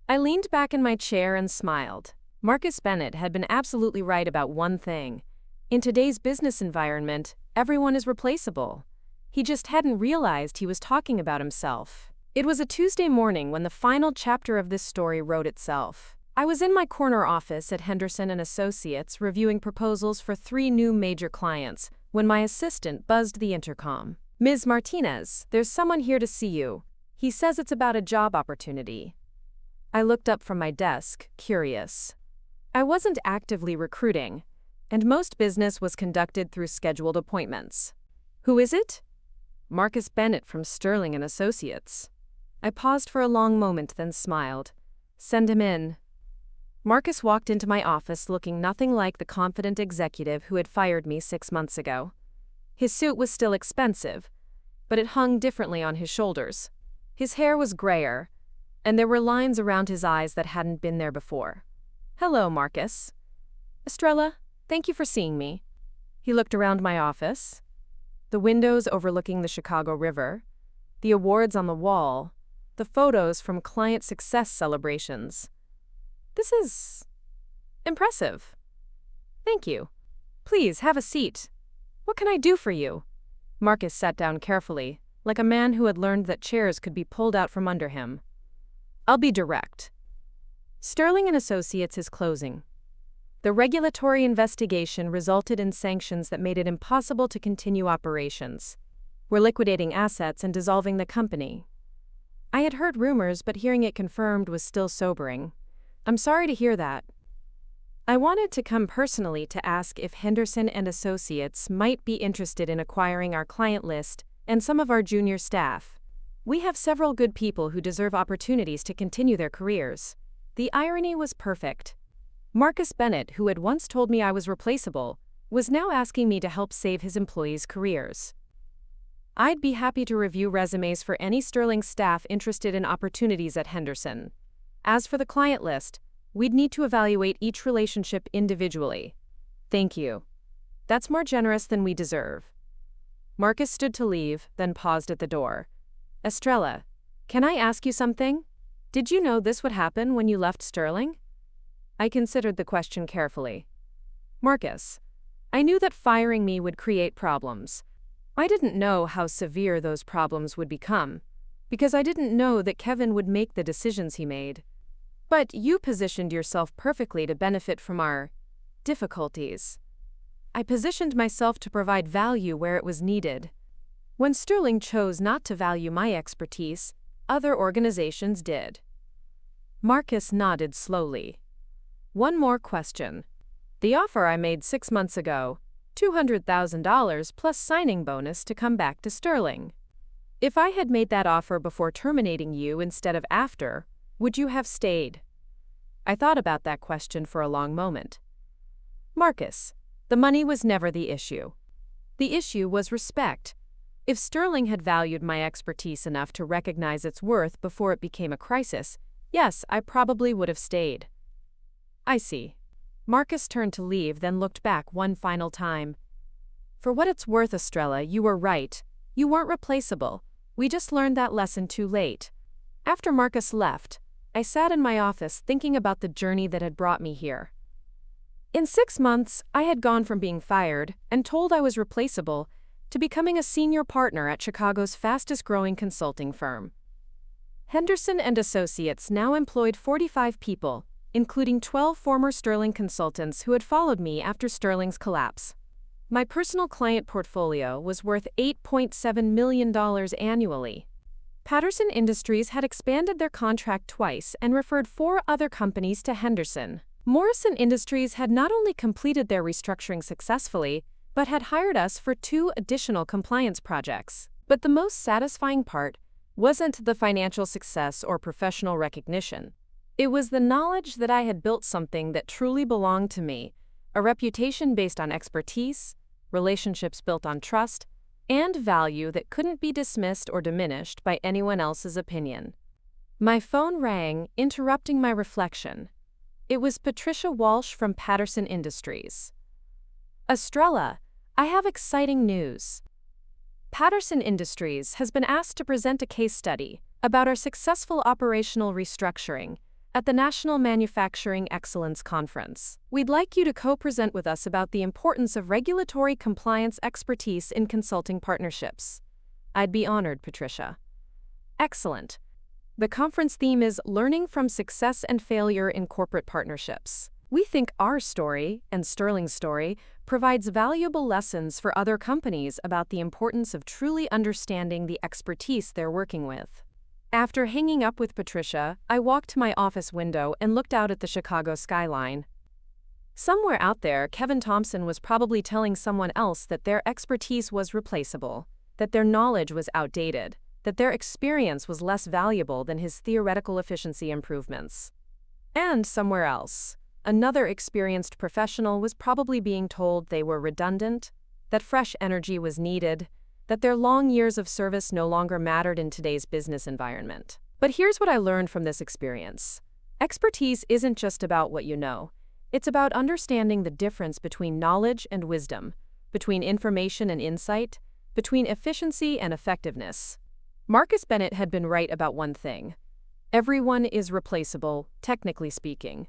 I leaned back in my chair and smiled. Marcus Bennett had been absolutely right about one thing. In today's business environment, everyone is replaceable. He just hadn't realized he was talking about himself. It was a Tuesday morning when the final chapter of this story wrote itself. I was in my corner office at Henderson & Associates reviewing proposals for 3 new major clients, when my assistant buzzed the intercom. "Ms. Martinez, there's someone here to see you. He says it's about a job opportunity." I looked up from my desk, curious. I wasn't actively recruiting, and most business was conducted through scheduled appointments. "Who is it?" "Marcus Bennett from Sterling and Associates." I paused for a long moment, then smiled. "Send him in." Marcus walked into my office looking nothing like the confident executive who had fired me 6 months ago. His suit was still expensive, but it hung differently on his shoulders. His hair was grayer, and there were lines around his eyes that hadn't been there before. "Hello, Marcus." "Estrella, thank you for seeing me." He looked around my office. The windows overlooking the Chicago River, the awards on the wall, the photos from client success celebrations. "This is impressive." "Thank you. Please have a seat. What can I do for you?" Marcus sat down carefully, like a man who had learned that chairs could be pulled out from under him. "I'll be direct. Sterling and Associates is closing. The regulatory investigation resulted in sanctions that made it impossible to continue operations. We're liquidating assets and dissolving the company." I had heard rumors, but hearing it confirmed was still sobering. "I'm sorry to hear that. I wanted to come personally to ask if Henderson and Associates might be interested in acquiring our client list and some of our junior staff. We have several good people who deserve opportunities to continue their careers." The irony was perfect. Marcus Bennett, who had once told me I was replaceable, was now asking me to help save his employees' careers. "I'd be happy to review resumes for any Sterling staff interested in opportunities at Henderson. As for the client list, we'd need to evaluate each relationship individually." "Thank you. That's more generous than we deserve." Marcus stood to leave, then paused at the door. "Estrella, can I ask you something? Did you know this would happen when you left Sterling?" I considered the question carefully. "Marcus, I knew that firing me would create problems. I didn't know how severe those problems would become, because I didn't know that Kevin would make the decisions he made. But you positioned yourself perfectly to benefit from our difficulties. I positioned myself to provide value where it was needed. When Sterling chose not to value my expertise, other organizations did." Marcus nodded slowly. "One more question. The offer I made 6 months ago, $200,000 plus signing bonus to come back to Sterling. If I had made that offer before terminating you instead of after, would you have stayed?" I thought about that question for a long moment. "Marcus, the money was never the issue. The issue was respect. If Sterling had valued my expertise enough to recognize its worth before it became a crisis, yes, I probably would have stayed." "I see." Marcus turned to leave, then looked back one final time. "For what it's worth, Estrella, you were right. You weren't replaceable. We just learned that lesson too late." After Marcus left, I sat in my office thinking about the journey that had brought me here. In 6 months, I had gone from being fired and told I was replaceable to becoming a senior partner at Chicago's fastest-growing consulting firm. Henderson and Associates now employed 45 people, including 12 former Sterling consultants who had followed me after Sterling's collapse. My personal client portfolio was worth $8.7 million annually. Patterson Industries had expanded their contract twice and referred 4 other companies to Henderson. Morrison Industries had not only completed their restructuring successfully, but had hired us for 2 additional compliance projects. But the most satisfying part wasn't the financial success or professional recognition. It was the knowledge that I had built something that truly belonged to me, a reputation based on expertise, relationships built on trust, and value that couldn't be dismissed or diminished by anyone else's opinion. My phone rang, interrupting my reflection. It was Patricia Walsh from Patterson Industries. "Estrella, I have exciting news. Patterson Industries has been asked to present a case study about our successful operational restructuring at the National Manufacturing Excellence Conference. We'd like you to co-present with us about the importance of regulatory compliance expertise in consulting partnerships." "I'd be honored, Patricia." "Excellent. The conference theme is Learning from Success and Failure in Corporate Partnerships. We think our story, and Sterling's story, provides valuable lessons for other companies about the importance of truly understanding the expertise they're working with. After hanging up with Patricia, I walked to my office window and looked out at the Chicago skyline. Somewhere out there, Kevin Thompson was probably telling someone else that their expertise was replaceable, that their knowledge was outdated, that their experience was less valuable than his theoretical efficiency improvements. And somewhere else, another experienced professional was probably being told they were redundant, that fresh energy was needed, that their long years of service no longer mattered in today's business environment. But here's what I learned from this experience. Expertise isn't just about what you know. It's about understanding the difference between knowledge and wisdom, between information and insight, between efficiency and effectiveness. Marcus Bennett had been right about one thing. Everyone is replaceable, technically speaking.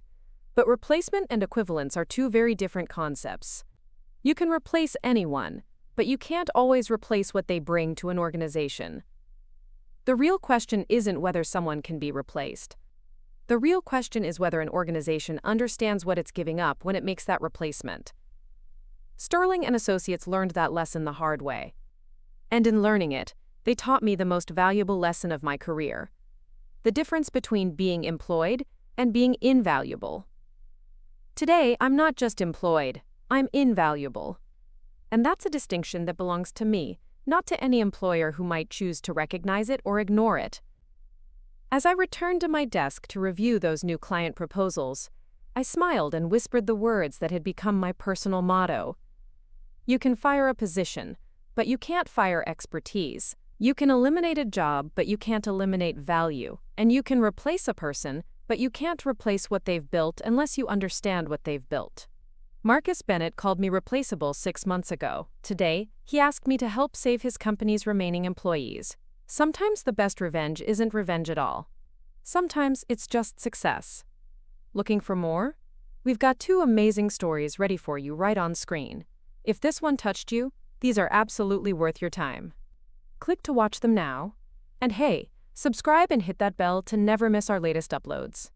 But replacement and equivalence are two very different concepts. You can replace anyone, but you can't always replace what they bring to an organization. The real question isn't whether someone can be replaced. The real question is whether an organization understands what it's giving up when it makes that replacement. Sterling and Associates learned that lesson the hard way. And in learning it, they taught me the most valuable lesson of my career: the difference between being employed and being invaluable. Today, I'm not just employed, I'm invaluable. And that's a distinction that belongs to me, not to any employer who might choose to recognize it or ignore it. As I returned to my desk to review those new client proposals, I smiled and whispered the words that had become my personal motto. You can fire a position, but you can't fire expertise. You can eliminate a job, but you can't eliminate value. And you can replace a person, but you can't replace what they've built unless you understand what they've built. Marcus Bennett called me replaceable 6 months ago. Today, he asked me to help save his company's remaining employees. Sometimes the best revenge isn't revenge at all. Sometimes it's just success. Looking for more? We've got 2 amazing stories ready for you right on screen. If this one touched you, these are absolutely worth your time. Click to watch them now. And hey, subscribe and hit that bell to never miss our latest uploads.